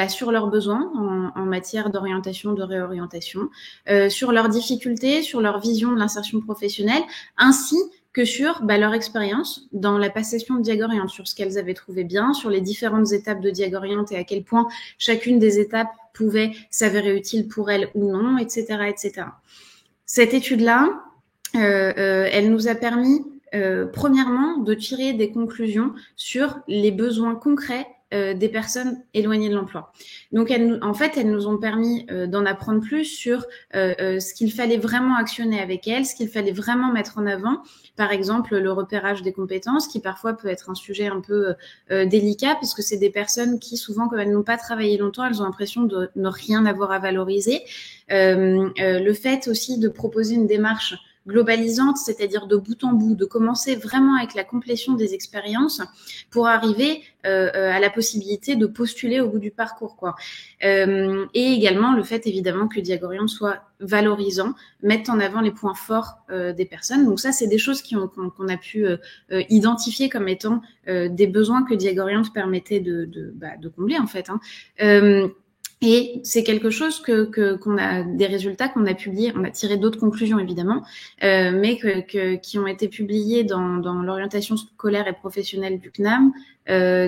sur leurs besoins en matière d'orientation, de réorientation, sur leurs difficultés, sur leur vision de l'insertion professionnelle, ainsi que sur leur expérience dans la passation de Diagoriante, sur ce qu'elles avaient trouvé bien, sur les différentes étapes de Diagoriante et à quel point chacune des étapes pouvait s'avérer utile pour elles ou non, etc., etc. Cette étude-là, elle nous a permis premièrement, de tirer des conclusions sur les besoins concrets des personnes éloignées de l'emploi. Donc, elles nous ont permis d'en apprendre plus sur ce qu'il fallait vraiment actionner avec elles, ce qu'il fallait vraiment mettre en avant. Par exemple, le repérage des compétences, qui parfois peut être un sujet un peu délicat, parce que c'est des personnes qui, souvent, comme elles n'ont pas travaillé longtemps, elles ont l'impression de ne rien avoir à valoriser. Le fait aussi de proposer une démarche globalisante, c'est-à-dire de bout en bout, de commencer vraiment avec la complétion des expériences pour arriver à la possibilité de postuler au bout du parcours, quoi. Et également le fait évidemment que Diagoriante soit valorisant, mette en avant les points forts des personnes. Donc ça, c'est des choses qu'on a pu identifier comme étant des besoins que Diagoriante permettait de combler en fait. Et c'est quelque chose qu'on a, des résultats qu'on a publiés, on a tiré d'autres conclusions évidemment, mais qui ont été publiés dans l'orientation scolaire et professionnelle du CNAM,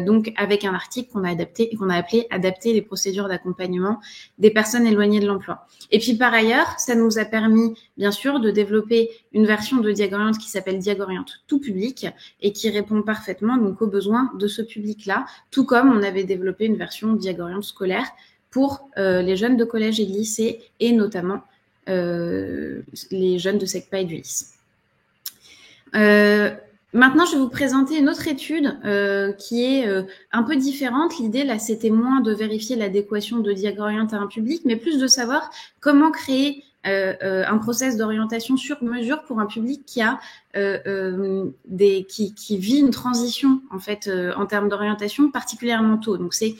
donc avec un article qu'on a adapté et qu'on a appelé adapter les procédures d'accompagnement des personnes éloignées de l'emploi. Et puis par ailleurs, ça nous a permis bien sûr de développer une version de Diagoriante qui s'appelle Diagoriante tout public et qui répond parfaitement donc aux besoins de ce public-là, tout comme on avait développé une version Diagoriante scolaire pour les jeunes de collège et de lycée et notamment les jeunes de SECPA et du lycée. Maintenant, je vais vous présenter une autre étude qui est un peu différente. L'idée, là, c'était moins de vérifier l'adéquation de Diagoriante à un public, mais plus de savoir comment créer un process d'orientation sur mesure pour un public qui a qui vit une transition en fait en termes d'orientation particulièrement tôt. Donc c'est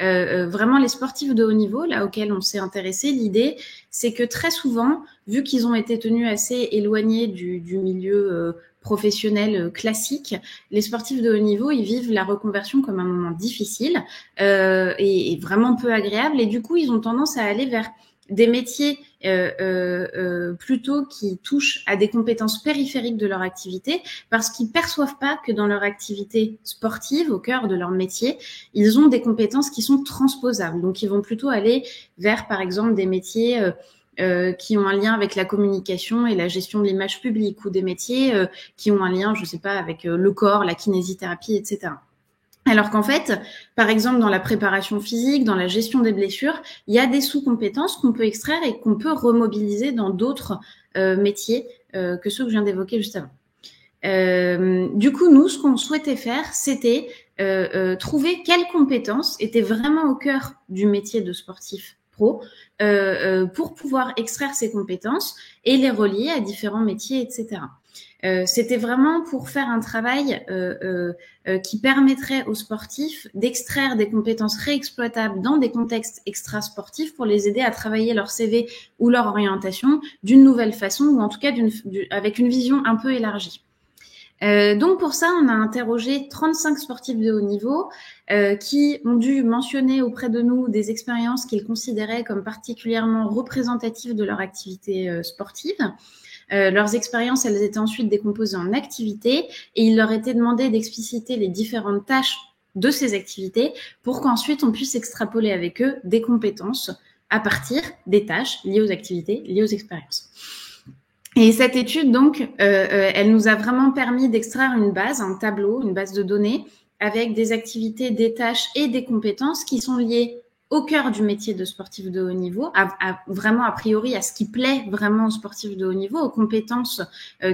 vraiment les sportifs de haut niveau, là auxquels on s'est intéressé. L'idée, c'est que très souvent, vu qu'ils ont été tenus assez éloignés du milieu professionnel classique, les sportifs de haut niveau, ils vivent la reconversion comme un moment difficile et vraiment peu agréable. Et du coup, ils ont tendance à aller vers des métiers plutôt qui touchent à des compétences périphériques de leur activité, parce qu'ils perçoivent pas que dans leur activité sportive, au cœur de leur métier, ils ont des compétences qui sont transposables. Donc, ils vont plutôt aller vers, par exemple, des métiers qui ont un lien avec la communication et la gestion de l'image publique, ou des métiers qui ont un lien, je sais pas, avec le corps, la kinésithérapie, etc. Alors qu'en fait, par exemple, dans la préparation physique, dans la gestion des blessures, il y a des sous-compétences qu'on peut extraire et qu'on peut remobiliser dans d'autres métiers que ceux que je viens d'évoquer juste avant. Du coup, nous, ce qu'on souhaitait faire, c'était trouver quelles compétences étaient vraiment au cœur du métier de sportif pro pour pouvoir extraire ces compétences et les relier à différents métiers, etc. C'était vraiment pour faire un travail qui permettrait aux sportifs d'extraire des compétences réexploitables dans des contextes extra-sportifs pour les aider à travailler leur CV ou leur orientation d'une nouvelle façon, ou en tout cas avec une vision un peu élargie. Donc pour ça, on a interrogé 35 sportifs de haut niveau qui ont dû mentionner auprès de nous des expériences qu'ils considéraient comme particulièrement représentatives de leur activité sportive. Leurs expériences, elles étaient ensuite décomposées en activités et il leur était demandé d'expliciter les différentes tâches de ces activités pour qu'ensuite on puisse extrapoler avec eux des compétences à partir des tâches liées aux activités, liées aux expériences. Et cette étude, donc, elle nous a vraiment permis d'extraire une base, un tableau, une base de données avec des activités, des tâches et des compétences qui sont liées au cœur du métier de sportif de haut niveau, vraiment a priori à ce qui plaît vraiment aux sportifs de haut niveau, aux compétences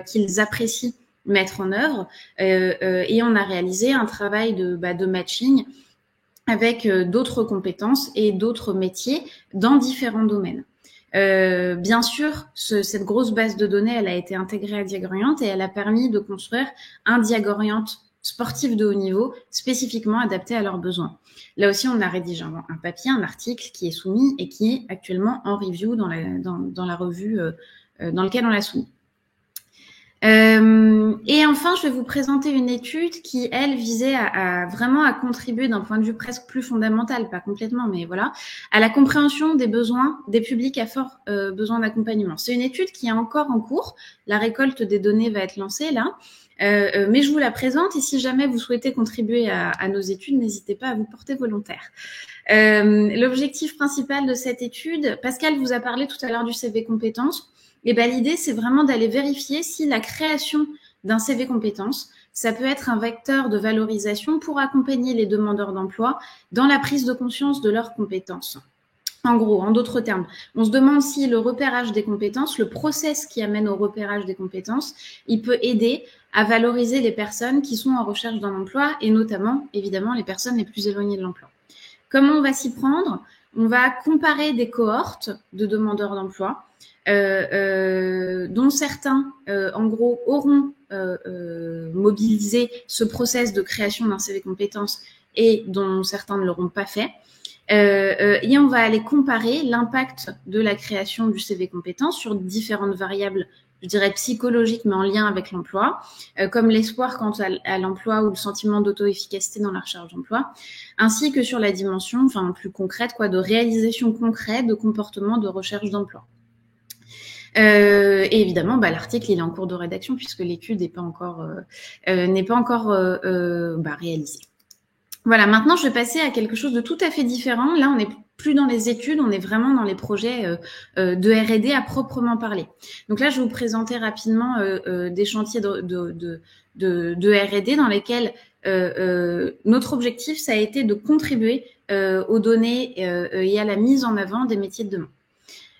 qu'ils apprécient mettre en œuvre. Et on a réalisé un travail de matching avec d'autres compétences et d'autres métiers dans différents domaines. Bien sûr, cette grosse base de données, elle a été intégrée à Diagoriante et elle a permis de construire un Diagoriante sportif de haut niveau spécifiquement adapté à leurs besoins. Là aussi, on a rédigé un papier, un article qui est soumis et qui est actuellement en review dans la revue dans laquelle on l'a soumis. Et enfin, je vais vous présenter une étude qui, elle, visait vraiment à contribuer d'un point de vue presque plus fondamental, pas complètement, mais voilà, à la compréhension des besoins des publics à fort besoin d'accompagnement. C'est une étude qui est encore en cours. La récolte des données va être lancée là. Mais je vous la présente et si jamais vous souhaitez contribuer à nos études, n'hésitez pas à vous porter volontaire. L'objectif principal de cette étude, Pascal vous a parlé tout à l'heure du CV compétences. Et ben l'idée, c'est vraiment d'aller vérifier si la création d'un CV compétences, ça peut être un vecteur de valorisation pour accompagner les demandeurs d'emploi dans la prise de conscience de leurs compétences. En gros, en d'autres termes, on se demande si le repérage des compétences, le process qui amène au repérage des compétences, il peut aider à valoriser les personnes qui sont en recherche d'un emploi et notamment, évidemment, les personnes les plus éloignées de l'emploi. Comment on va s'y prendre ? On va comparer des cohortes de demandeurs d'emploi dont certains, en gros, auront mobilisé ce process de création d'un CV compétences et dont certains ne l'auront pas fait. Et on va aller comparer l'impact de la création du CV compétences sur différentes variables, je dirais psychologiques, mais en lien avec l'emploi, comme l'espoir quant à l'emploi ou le sentiment d'auto-efficacité dans la recherche d'emploi, ainsi que sur la dimension, plus concrète, de réalisation concrète de comportements de recherche d'emploi. Et évidemment, l'article il est en cours de rédaction puisque l'étude n'est pas encore réalisée. Voilà, maintenant je vais passer à quelque chose de tout à fait différent. Là, on n'est plus dans les études, on est vraiment dans les projets de R&D à proprement parler. Donc là, je vais vous présenter rapidement des chantiers de R&D dans lesquels notre objectif, ça a été de contribuer aux données et à la mise en avant des métiers de demain.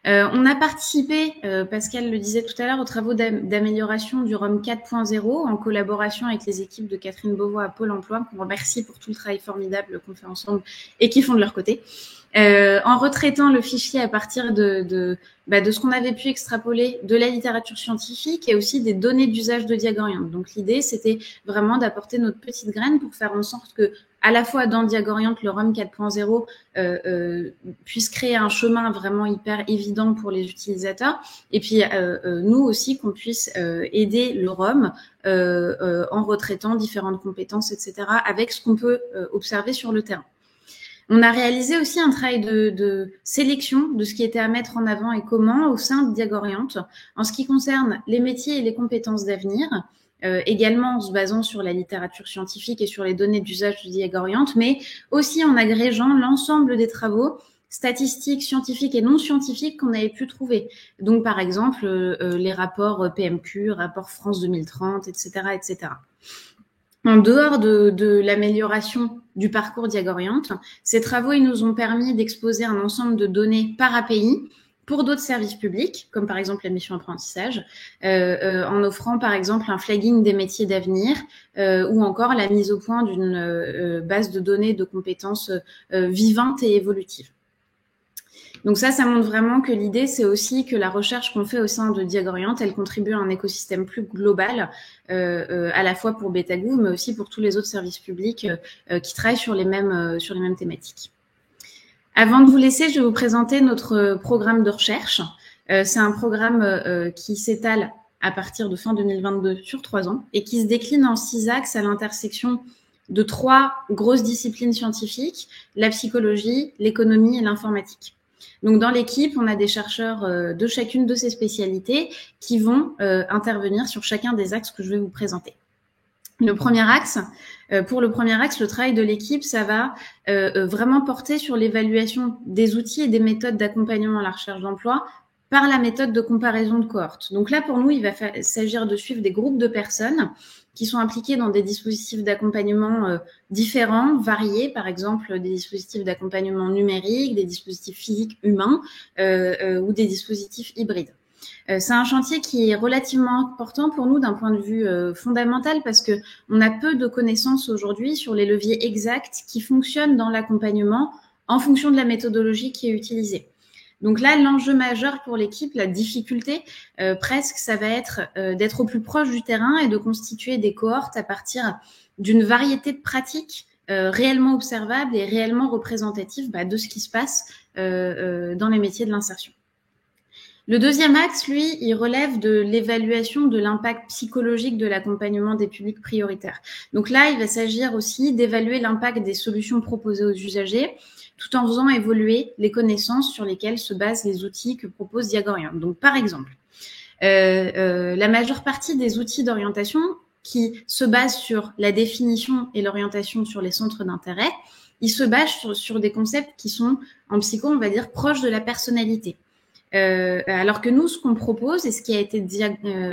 On a participé, Pascal le disait tout à l'heure, aux travaux d'amélioration du ROM 4.0 en collaboration avec les équipes de Catherine Beauvois à Pôle emploi, qu'on remercie pour tout le travail formidable qu'on fait ensemble et qui font de leur côté. En retraitant le fichier à partir de ce qu'on avait pu extrapoler de la littérature scientifique et aussi des données d'usage de Diagoriante. Donc l'idée, c'était vraiment d'apporter notre petite graine pour faire en sorte que, à la fois dans Diagoriante, le ROM 4.0 puisse créer un chemin vraiment hyper évident pour les utilisateurs, et puis nous aussi qu'on puisse aider le ROM en retraitant différentes compétences, etc., avec ce qu'on peut observer sur le terrain. On a réalisé aussi un travail de sélection de ce qui était à mettre en avant et comment au sein de Diagoriante, en ce qui concerne les métiers et les compétences d'avenir, également en se basant sur la littérature scientifique et sur les données d'usage de Diagoriante, mais aussi en agrégeant l'ensemble des travaux statistiques, scientifiques et non scientifiques qu'on avait pu trouver. Donc, par exemple, les rapports PMQ, rapport France 2030, etc., etc. En dehors de l'amélioration du parcours Diagoriante, ces travaux ils nous ont permis d'exposer un ensemble de données par API pour d'autres services publics, comme par exemple la mission apprentissage, en offrant par exemple un flagging des métiers d'avenir ou encore la mise au point d'une base de données de compétences vivantes et évolutives. Donc ça montre vraiment que l'idée, c'est aussi que la recherche qu'on fait au sein de Diagoriante, elle contribue à un écosystème plus global, à la fois pour Betagouv, mais aussi pour tous les autres services publics qui travaillent sur les mêmes thématiques. Avant de vous laisser, je vais vous présenter notre programme de recherche. C'est un programme qui s'étale à partir de fin 2022 sur 3 ans et qui se décline en 6 axes à l'intersection de 3 grosses disciplines scientifiques, la psychologie, l'économie et l'informatique. Donc, dans l'équipe, on a des chercheurs de chacune de ces spécialités qui vont intervenir sur chacun des axes que je vais vous présenter. Pour le premier axe, le travail de l'équipe, ça va vraiment porter sur l'évaluation des outils et des méthodes d'accompagnement à la recherche d'emploi par la méthode de comparaison de cohortes. Donc là, pour nous, il va s'agir de suivre des groupes de personnes qui sont impliqués dans des dispositifs d'accompagnement différents, variés, par exemple des dispositifs d'accompagnement numérique, des dispositifs physiques humains ou des dispositifs hybrides. C'est un chantier qui est relativement important pour nous d'un point de vue fondamental parce que on a peu de connaissances aujourd'hui sur les leviers exacts qui fonctionnent dans l'accompagnement en fonction de la méthodologie qui est utilisée. Donc là, l'enjeu majeur pour l'équipe, la difficulté presque, ça va être d'être au plus proche du terrain et de constituer des cohortes à partir d'une variété de pratiques réellement observables et réellement représentatives de ce qui se passe dans les métiers de l'insertion. Le deuxième axe, lui, il relève de l'évaluation de l'impact psychologique de l'accompagnement des publics prioritaires. Donc là, il va s'agir aussi d'évaluer l'impact des solutions proposées aux usagers, tout en faisant évoluer les connaissances sur lesquelles se basent les outils que propose Diagoriante. Donc, par exemple, la majeure partie des outils d'orientation qui se basent sur la définition et l'orientation sur les centres d'intérêt, ils se basent sur des concepts qui sont, en psycho, on va dire, proches de la personnalité. Alors que nous, ce qu'on propose et ce qui a été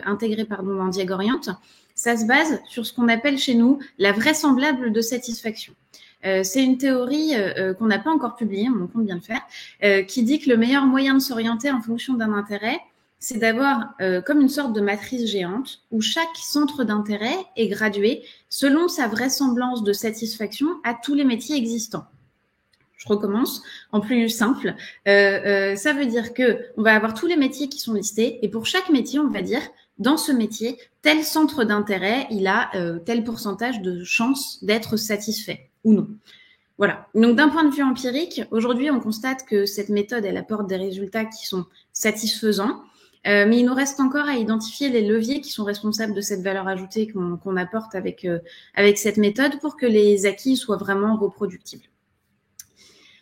intégré dans Diagoriante, ça se base sur ce qu'on appelle chez nous la vraisemblable de satisfaction. C'est une théorie qu'on n'a pas encore publiée, on compte bien le faire, qui dit que le meilleur moyen de s'orienter en fonction d'un intérêt, c'est d'avoir comme une sorte de matrice géante où chaque centre d'intérêt est gradué selon sa vraisemblance de satisfaction à tous les métiers existants. Je recommence, en plus simple. Ça veut dire que on va avoir tous les métiers qui sont listés et pour chaque métier, on va dire dans ce métier, tel centre d'intérêt, il a tel pourcentage de chances d'être satisfait ou non. Voilà. Donc, d'un point de vue empirique, aujourd'hui, on constate que cette méthode, elle apporte des résultats qui sont satisfaisants, mais il nous reste encore à identifier les leviers qui sont responsables de cette valeur ajoutée qu'on apporte avec cette méthode pour que les acquis soient vraiment reproductibles.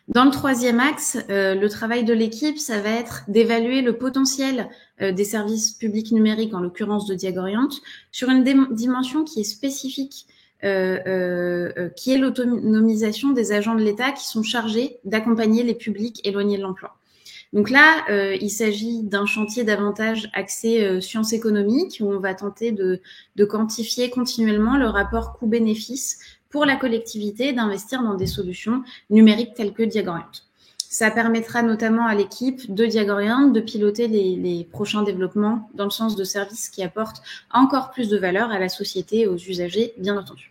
Dans le troisième axe, le travail de l'équipe, ça va être d'évaluer le potentiel des services publics numériques, en l'occurrence de Diagoriante, sur une dimension qui est spécifique, qui est l'autonomisation des agents de l'État qui sont chargés d'accompagner les publics éloignés de l'emploi. Donc là, il s'agit d'un chantier davantage axé sciences économiques, où on va tenter de quantifier continuellement le rapport coût-bénéfice pour la collectivité d'investir dans des solutions numériques telles que Diagoriante. Ça permettra notamment à l'équipe de Diagoriante de piloter les prochains développements dans le sens de services qui apportent encore plus de valeur à la société et aux usagers, bien entendu.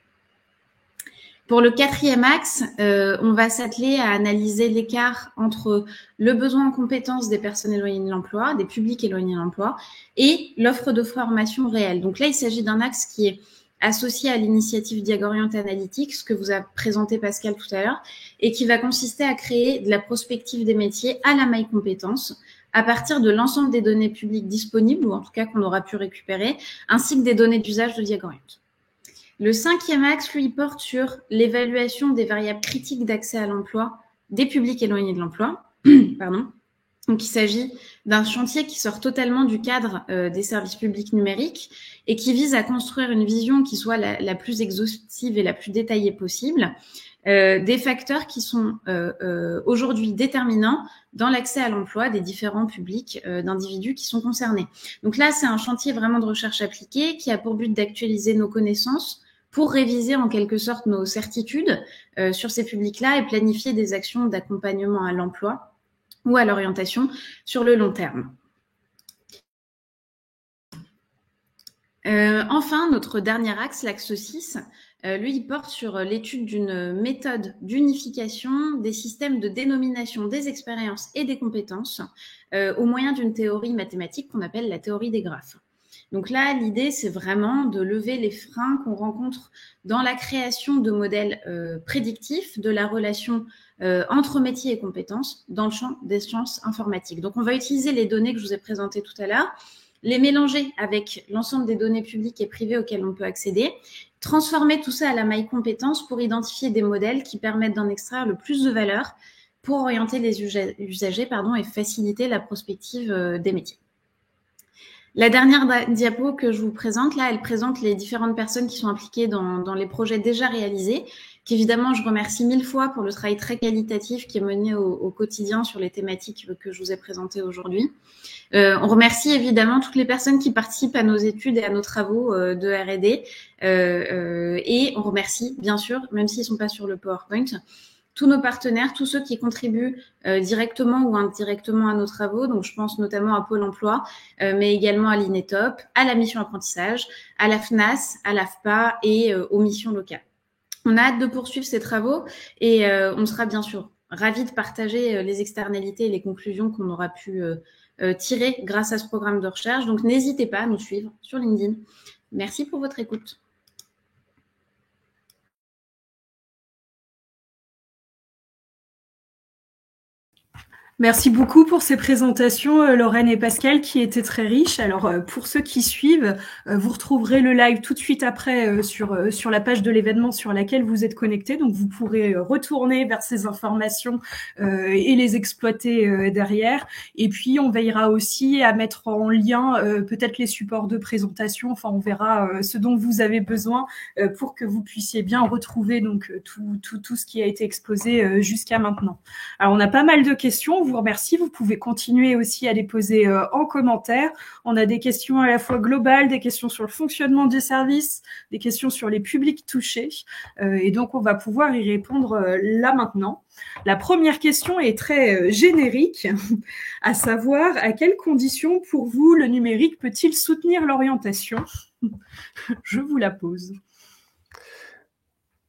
Pour le quatrième axe, on va s'atteler à analyser l'écart entre le besoin en compétences des personnes éloignées de l'emploi, des publics éloignés de l'emploi, et l'offre de formation réelle. Donc là, il s'agit d'un axe qui est associé à l'initiative Diagoriante Analytics, que vous a présenté Pascal tout à l'heure, et qui va consister à créer de la prospective des métiers à la maille compétences, à partir de l'ensemble des données publiques disponibles, ou en tout cas qu'on aura pu récupérer, ainsi que des données d'usage de Diagoriante. Le cinquième axe, lui, porte sur l'évaluation des variables critiques d'accès à l'emploi des publics éloignés de l'emploi. Pardon. Donc, il s'agit d'un chantier qui sort totalement du cadre des services publics numériques et qui vise à construire une vision qui soit la plus exhaustive et la plus détaillée possible des facteurs qui sont aujourd'hui déterminants dans l'accès à l'emploi des différents publics d'individus qui sont concernés. Donc là, c'est un chantier vraiment de recherche appliquée qui a pour but d'actualiser nos connaissances pour réviser en quelque sorte nos certitudes sur ces publics-là et planifier des actions d'accompagnement à l'emploi ou à l'orientation sur le long terme. Enfin, notre dernier axe, l'axe 6, lui, il porte sur l'étude d'une méthode d'unification des systèmes de dénomination des expériences et des compétences au moyen d'une théorie mathématique qu'on appelle la théorie des graphes. Donc là, l'idée, c'est vraiment de lever les freins qu'on rencontre dans la création de modèles prédictifs de la relation entre métiers et compétences dans le champ des sciences informatiques. Donc, on va utiliser les données que je vous ai présentées tout à l'heure, les mélanger avec l'ensemble des données publiques et privées auxquelles on peut accéder, transformer tout ça à la maille compétences pour identifier des modèles qui permettent d'en extraire le plus de valeur pour orienter les usagers et faciliter la prospective des métiers. La dernière diapo que je vous présente, là, elle présente les différentes personnes qui sont impliquées dans les projets déjà réalisés, qu'évidemment, je remercie 1000 fois pour le travail très qualitatif qui est mené au quotidien sur les thématiques que je vous ai présentées aujourd'hui. On remercie évidemment toutes les personnes qui participent à nos études et à nos travaux de R&D. Et on remercie, bien sûr, même s'ils ne sont pas sur le PowerPoint, tous nos partenaires, tous ceux qui contribuent directement ou indirectement à nos travaux. Donc, je pense notamment à Pôle emploi, mais également à l'INETOP, à la mission apprentissage, à la FNAS, à l'AFPA et aux missions locales. On a hâte de poursuivre ces travaux et on sera bien sûr ravis de partager les externalités et les conclusions qu'on aura pu tirer grâce à ce programme de recherche. Donc, n'hésitez pas à nous suivre sur LinkedIn. Merci pour votre écoute. Merci beaucoup pour ces présentations, Lorraine et Pascal, qui étaient très riches. Alors, pour ceux qui suivent, vous retrouverez le live tout de suite après sur la page de l'événement sur laquelle vous êtes connectés. Donc, vous pourrez retourner vers ces informations et les exploiter derrière. Et puis, on veillera aussi à mettre en lien peut-être les supports de présentation. Enfin, on verra ce dont vous avez besoin pour que vous puissiez bien retrouver donc tout ce qui a été exposé jusqu'à maintenant. Alors, on a pas mal de questions. Vous remercie. Vous pouvez continuer aussi à les poser en commentaire. On a des questions à la fois globales, des questions sur le fonctionnement des services, des questions sur les publics touchés. Et donc, on va pouvoir y répondre là maintenant. La première question est très générique, à savoir à quelles conditions pour vous le numérique peut-il soutenir l'orientation? Je vous la pose.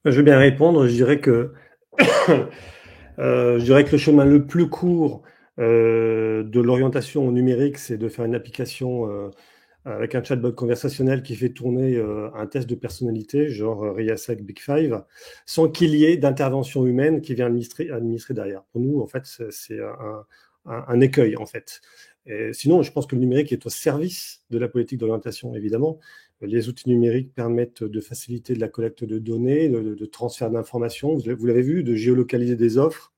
Je veux bien répondre. Je dirais que le chemin le plus court de l'orientation au numérique, c'est de faire une application avec un chatbot conversationnel qui fait tourner un test de personnalité, genre RIASEC Big Five, sans qu'il y ait d'intervention humaine qui vient administrer derrière. Pour nous, en fait, c'est un écueil, en fait. Et sinon, je pense que le numérique est au service de la politique d'orientation, évidemment. Les outils numériques permettent de faciliter de la collecte de données, de transfert d'informations. Vous l'avez vu, de géolocaliser des offres,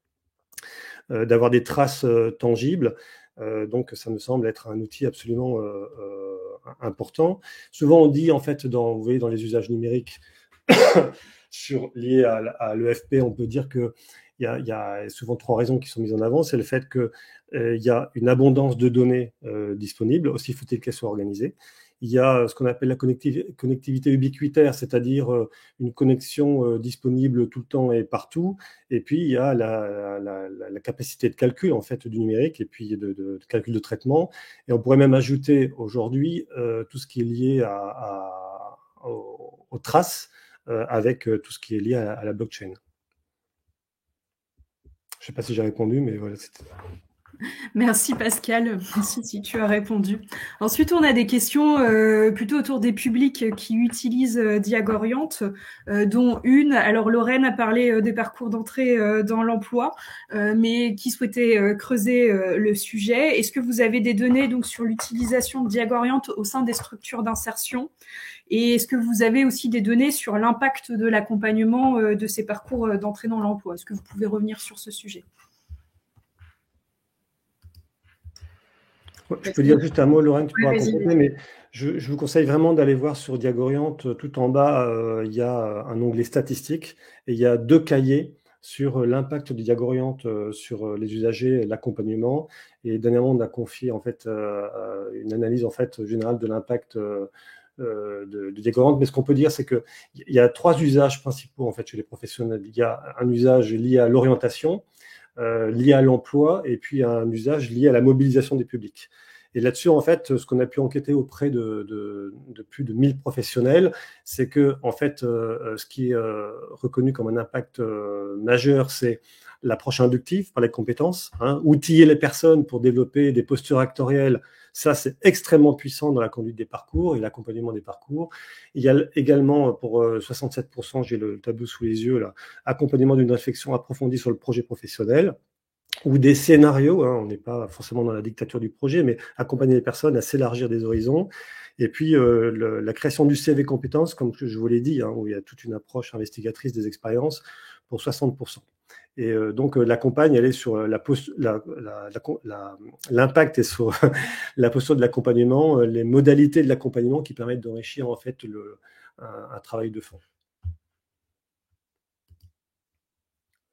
d'avoir des traces tangibles. Donc, ça me semble être un outil absolument important. Souvent, on dit, en fait, vous voyez, dans les usages numériques liés à l'EFP, on peut dire qu'il y a souvent 3 raisons qui sont mises en avant. C'est le fait qu'il y a une abondance de données disponibles, aussi faut-il qu'elles soient organisées. Il y a ce qu'on appelle la connectivité ubiquitaire, c'est-à-dire une connexion disponible tout le temps et partout. Et puis, il y a la capacité de calcul en fait, du numérique et puis de calcul de traitement. Et on pourrait même ajouter aujourd'hui tout ce qui est lié aux traces avec tout ce qui est lié à la blockchain. Je ne sais pas si j'ai répondu, mais voilà, c'était... Merci Pascal, merci si tu as répondu. Ensuite, on a des questions plutôt autour des publics qui utilisent Diagoriant, dont une, alors Lorraine a parlé des parcours d'entrée dans l'emploi, mais qui souhaitait creuser le sujet. Est-ce que vous avez des données donc sur l'utilisation de Diagoriant au sein des structures d'insertion ? Et est-ce que vous avez aussi des données sur l'impact de l'accompagnement de ces parcours d'entrée dans l'emploi? Est-ce que vous pouvez revenir sur ce sujet? Je peux dire juste un mot, Lorraine, tu pourras compléter, mais je vous conseille vraiment d'aller voir sur Diagorient, tout en bas, il y a un onglet statistiques et il y a 2 cahiers sur l'impact de Diagorient sur les usagers et l'accompagnement. Et dernièrement, on a confié en fait une analyse en fait générale de l'impact de Diagorient. Mais ce qu'on peut dire, c'est qu'il y a 3 usages principaux en fait chez les professionnels. Il y a un usage lié à l'orientation, lié à l'emploi, et puis un usage lié à la mobilisation des publics. Et là-dessus, en fait, ce qu'on a pu enquêter auprès de plus de 1000 professionnels, c'est que, en fait, ce qui est reconnu comme un impact majeur, c'est l'approche inductive par les compétences, outiller les personnes pour développer des postures actorielles. Ça, c'est extrêmement puissant dans la conduite des parcours et l'accompagnement des parcours. Il y a également, pour 67%, j'ai le tableau sous les yeux, là, accompagnement d'une réflexion approfondie sur le projet professionnel, ou des scénarios, on n'est pas forcément dans la dictature du projet, mais accompagner les personnes à s'élargir des horizons. Et puis, la création du CV compétences, comme je vous l'ai dit, où il y a toute une approche investigatrice des expériences pour 60%. Et donc, la campagne, elle est sur l'impact et sur la posture de l'accompagnement, les modalités de l'accompagnement qui permettent d'enrichir en fait un travail de fond.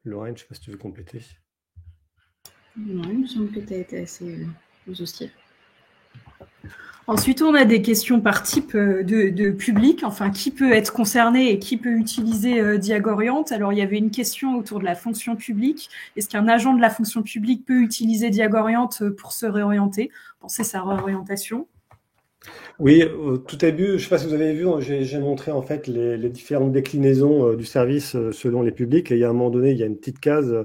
Lorraine, je ne sais pas si tu veux compléter. Non, il me semble que tu as été assez exhaustif. Ensuite, on a des questions par type de public, enfin, qui peut être concerné et qui peut utiliser Diagorient. Alors, il y avait une question autour de la fonction publique. Est-ce qu'un agent de la fonction publique peut utiliser Diagorient pour se réorienter, penser sa réorientation? Oui, tout début, je ne sais pas si vous avez vu, j'ai montré en fait les différentes déclinaisons du service selon les publics. Et il y a un moment donné, il y a une petite case,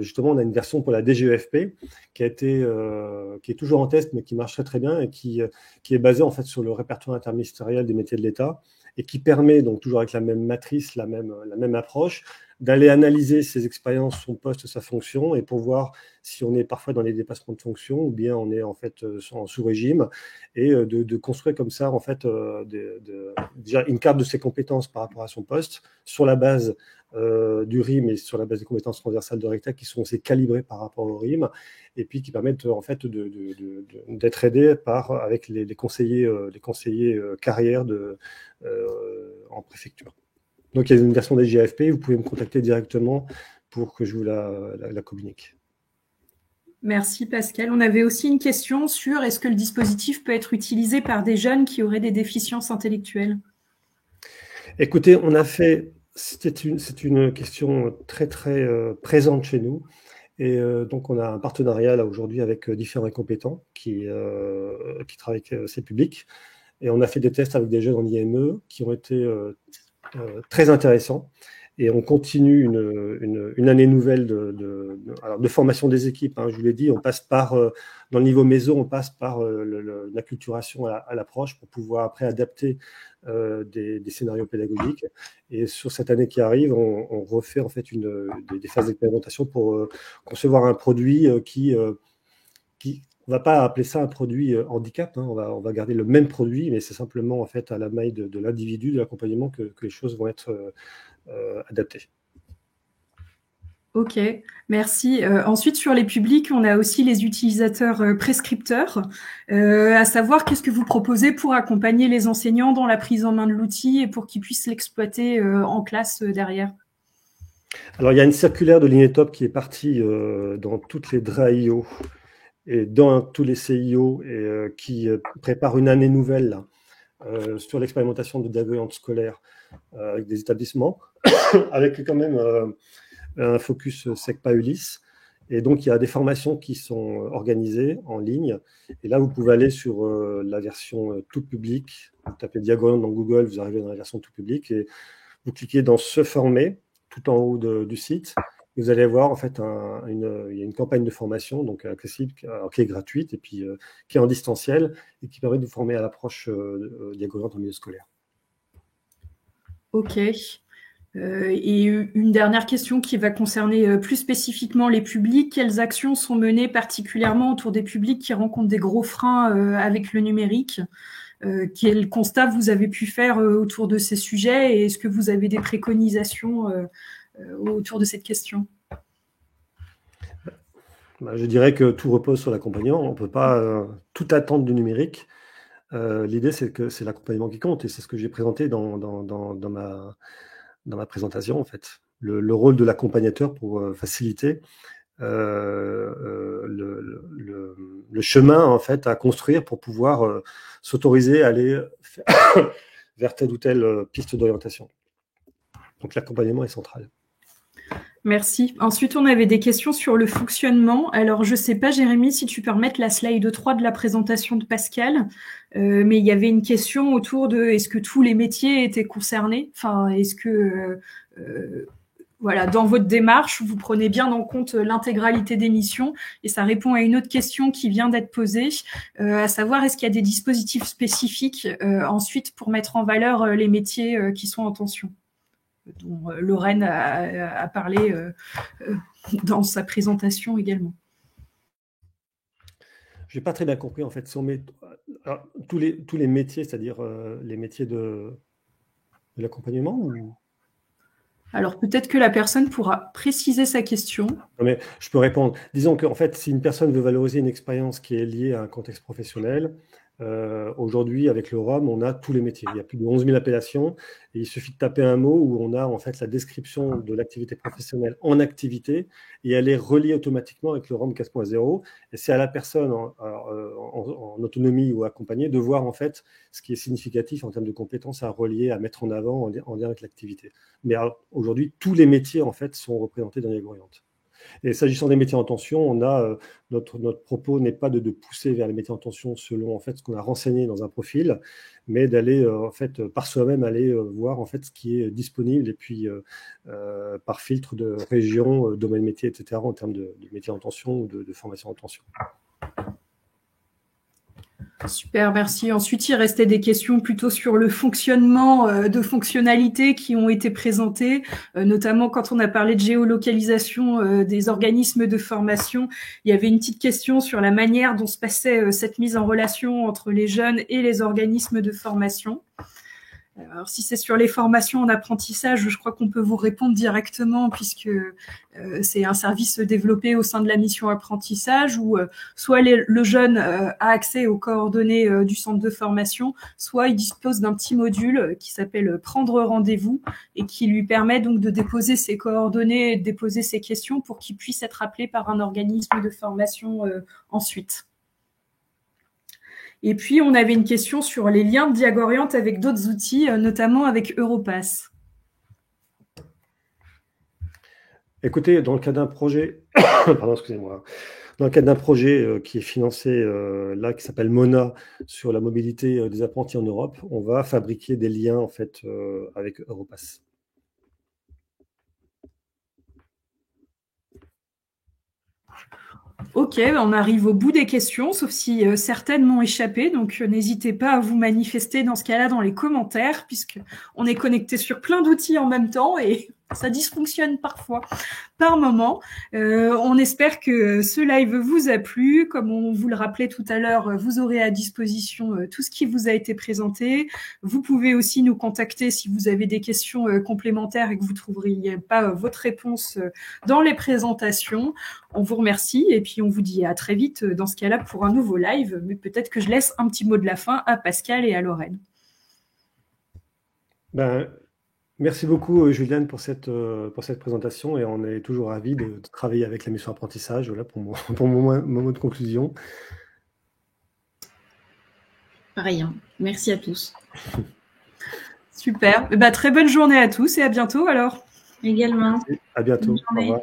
justement, on a une version pour la DGEFP qui est toujours en test, mais qui marche très très bien et qui est basée en fait sur le répertoire interministériel des métiers de l'État et qui permet, donc toujours avec la même matrice, la même approche, d'aller analyser ses expériences, son poste, sa fonction, et pour voir si on est parfois dans les dépassements de fonction ou bien on est en fait en sous-régime, et de construire comme ça en fait déjà une carte de ses compétences par rapport à son poste sur la base du RIM et sur la base des compétences transversales de RECTA qui sont aussi calibrées par rapport au RIM et puis qui permettent en fait d'être aidés avec les conseillers carrière en préfecture. Donc, il y a une version des GFP, vous pouvez me contacter directement pour que je vous la communique. Merci Pascal. On avait aussi une question sur est-ce que le dispositif peut être utilisé par des jeunes qui auraient des déficiences intellectuelles? Écoutez, c'est une question très très présente chez nous. Et donc, on a un partenariat là aujourd'hui avec différents compétents qui travaillent avec ces publics. Et on a fait des tests avec des jeunes en IME qui ont été très intéressant, et on continue une année nouvelle de formation des équipes. Je vous l'ai dit, on passe par, dans le niveau méso, on passe par l'acculturation à l'approche pour pouvoir après adapter des scénarios pédagogiques. Et sur cette année qui arrive, on refait en fait des phases d'expérimentation pour concevoir un produit qui on ne va pas appeler ça un produit handicap, on va garder le même produit, mais c'est simplement en fait à la maille de l'individu, de l'accompagnement que les choses vont être adaptées. Ok, merci. Ensuite, sur les publics, on a aussi les utilisateurs prescripteurs, à savoir qu'est-ce que vous proposez pour accompagner les enseignants dans la prise en main de l'outil et pour qu'ils puissent l'exploiter en classe derrière. Alors, il y a une circulaire de l'INETOP qui est partie dans toutes les DRAIO et dans tous les CIO et qui prépare une année nouvelle là, sur l'expérimentation de Diagorient scolaire avec des établissements, avec quand même un focus SECPA-ULIS. Et donc, il y a des formations qui sont organisées en ligne. Et là, vous pouvez aller sur la version tout public. Vous tapez Diagorient dans Google, vous arrivez dans la version tout public et vous cliquez dans Se former tout en haut du site. Vous allez voir en fait il y a une campagne de formation donc accessible, qui est gratuite et puis qui est en distanciel et qui permet de vous former à l'approche Diagorient en milieu scolaire. Ok. Et une dernière question qui va concerner plus spécifiquement les publics. Quelles actions sont menées particulièrement autour des publics qui rencontrent des gros freins avec le numérique? quel constat vous avez pu faire autour de ces sujets et est-ce que vous avez des préconisations autour de cette question? Je dirais que tout repose sur l'accompagnement. On ne peut pas tout attendre du numérique. L'idée, c'est que c'est l'accompagnement qui compte et c'est ce que j'ai présenté dans ma présentation, en fait. Le rôle de l'accompagnateur pour faciliter le chemin, en fait, à construire pour pouvoir s'autoriser à aller vers telle ou telle piste d'orientation. Donc, l'accompagnement est central. Merci. Ensuite, on avait des questions sur le fonctionnement. Alors, je ne sais pas, Jérémy, si tu peux remettre la slide 3 de la présentation de Pascal, mais il y avait une question autour de est-ce que tous les métiers étaient concernés? Enfin, est-ce que, voilà, dans votre démarche, vous prenez bien en compte l'intégralité des missions? Et ça répond à une autre question qui vient d'être posée, à savoir est-ce qu'il y a des dispositifs spécifiques ensuite pour mettre en valeur les métiers qui sont en tension, dont Lorraine a parlé dans sa présentation également. Je n'ai pas très bien compris, en fait. Si on met tous les métiers, c'est-à-dire les métiers de l'accompagnement ou... Alors, peut-être que la personne pourra préciser sa question. Non, mais je peux répondre. Disons qu'en fait, si une personne veut valoriser une expérience qui est liée à un contexte professionnel, aujourd'hui, avec le ROM, on a tous les métiers. Il y a plus de 11 000 appellations et il suffit de taper un mot où on a en fait la description de l'activité professionnelle en activité et elle est reliée automatiquement avec le ROM 4.0. Et c'est à la personne en autonomie ou accompagnée de voir en fait ce qui est significatif en termes de compétences à relier, à mettre en avant en lien avec l'activité. Mais aujourd'hui, tous les métiers en fait sont représentés dans Diago Oriente. Et s'agissant des métiers en tension, on a notre propos n'est pas de pousser vers les métiers en tension selon en fait ce qu'on a renseigné dans un profil, mais d'aller en fait par soi-même aller voir en fait ce qui est disponible et puis par filtre de région, domaine métier, etc. en termes de métiers en tension ou de formation en tension. Super, merci. Ensuite, il restait des questions plutôt sur le fonctionnement de fonctionnalités qui ont été présentées, notamment quand on a parlé de géolocalisation des organismes de formation. Il y avait une petite question sur la manière dont se passait cette mise en relation entre les jeunes et les organismes de formation. Alors, si c'est sur les formations en apprentissage, je crois qu'on peut vous répondre directement puisque c'est un service développé au sein de la mission apprentissage où soit le jeune a accès aux coordonnées du centre de formation, soit il dispose d'un petit module qui s'appelle « Prendre rendez-vous » et qui lui permet donc de déposer ses coordonnées et de déposer ses questions pour qu'il puisse être appelé par un organisme de formation ensuite. Et puis, on avait une question sur les liens de Diago Oriente avec d'autres outils, notamment avec Europass. Écoutez, dans le cadre d'un projet, pardon, excusez-moi, dans le cadre d'un projet qui est financé là, qui s'appelle MONA, sur la mobilité des apprentis en Europe, on va fabriquer des liens en fait avec Europass. Ok, on arrive au bout des questions, sauf si certaines m'ont échappé, donc n'hésitez pas à vous manifester dans ce cas-là dans les commentaires, puisqu'on est connecté sur plein d'outils en même temps et ça dysfonctionne parfois, par moment. On espère que ce live vous a plu. Comme on vous le rappelait tout à l'heure, vous aurez à disposition tout ce qui vous a été présenté. Vous pouvez aussi nous contacter si vous avez des questions complémentaires et que vous ne trouveriez pas votre réponse dans les présentations. On vous remercie et puis on vous dit à très vite dans ce cas-là pour un nouveau live. Mais peut-être que je laisse un petit mot de la fin à Pascal et à Lorraine. Merci beaucoup, Juliane, pour cette présentation et on est toujours ravis de travailler avec la mission apprentissage. Voilà pour mon mot de conclusion. Pareil, hein. Merci à tous. Super. Très bonne journée à tous et à bientôt alors. Également. À bientôt. Au revoir.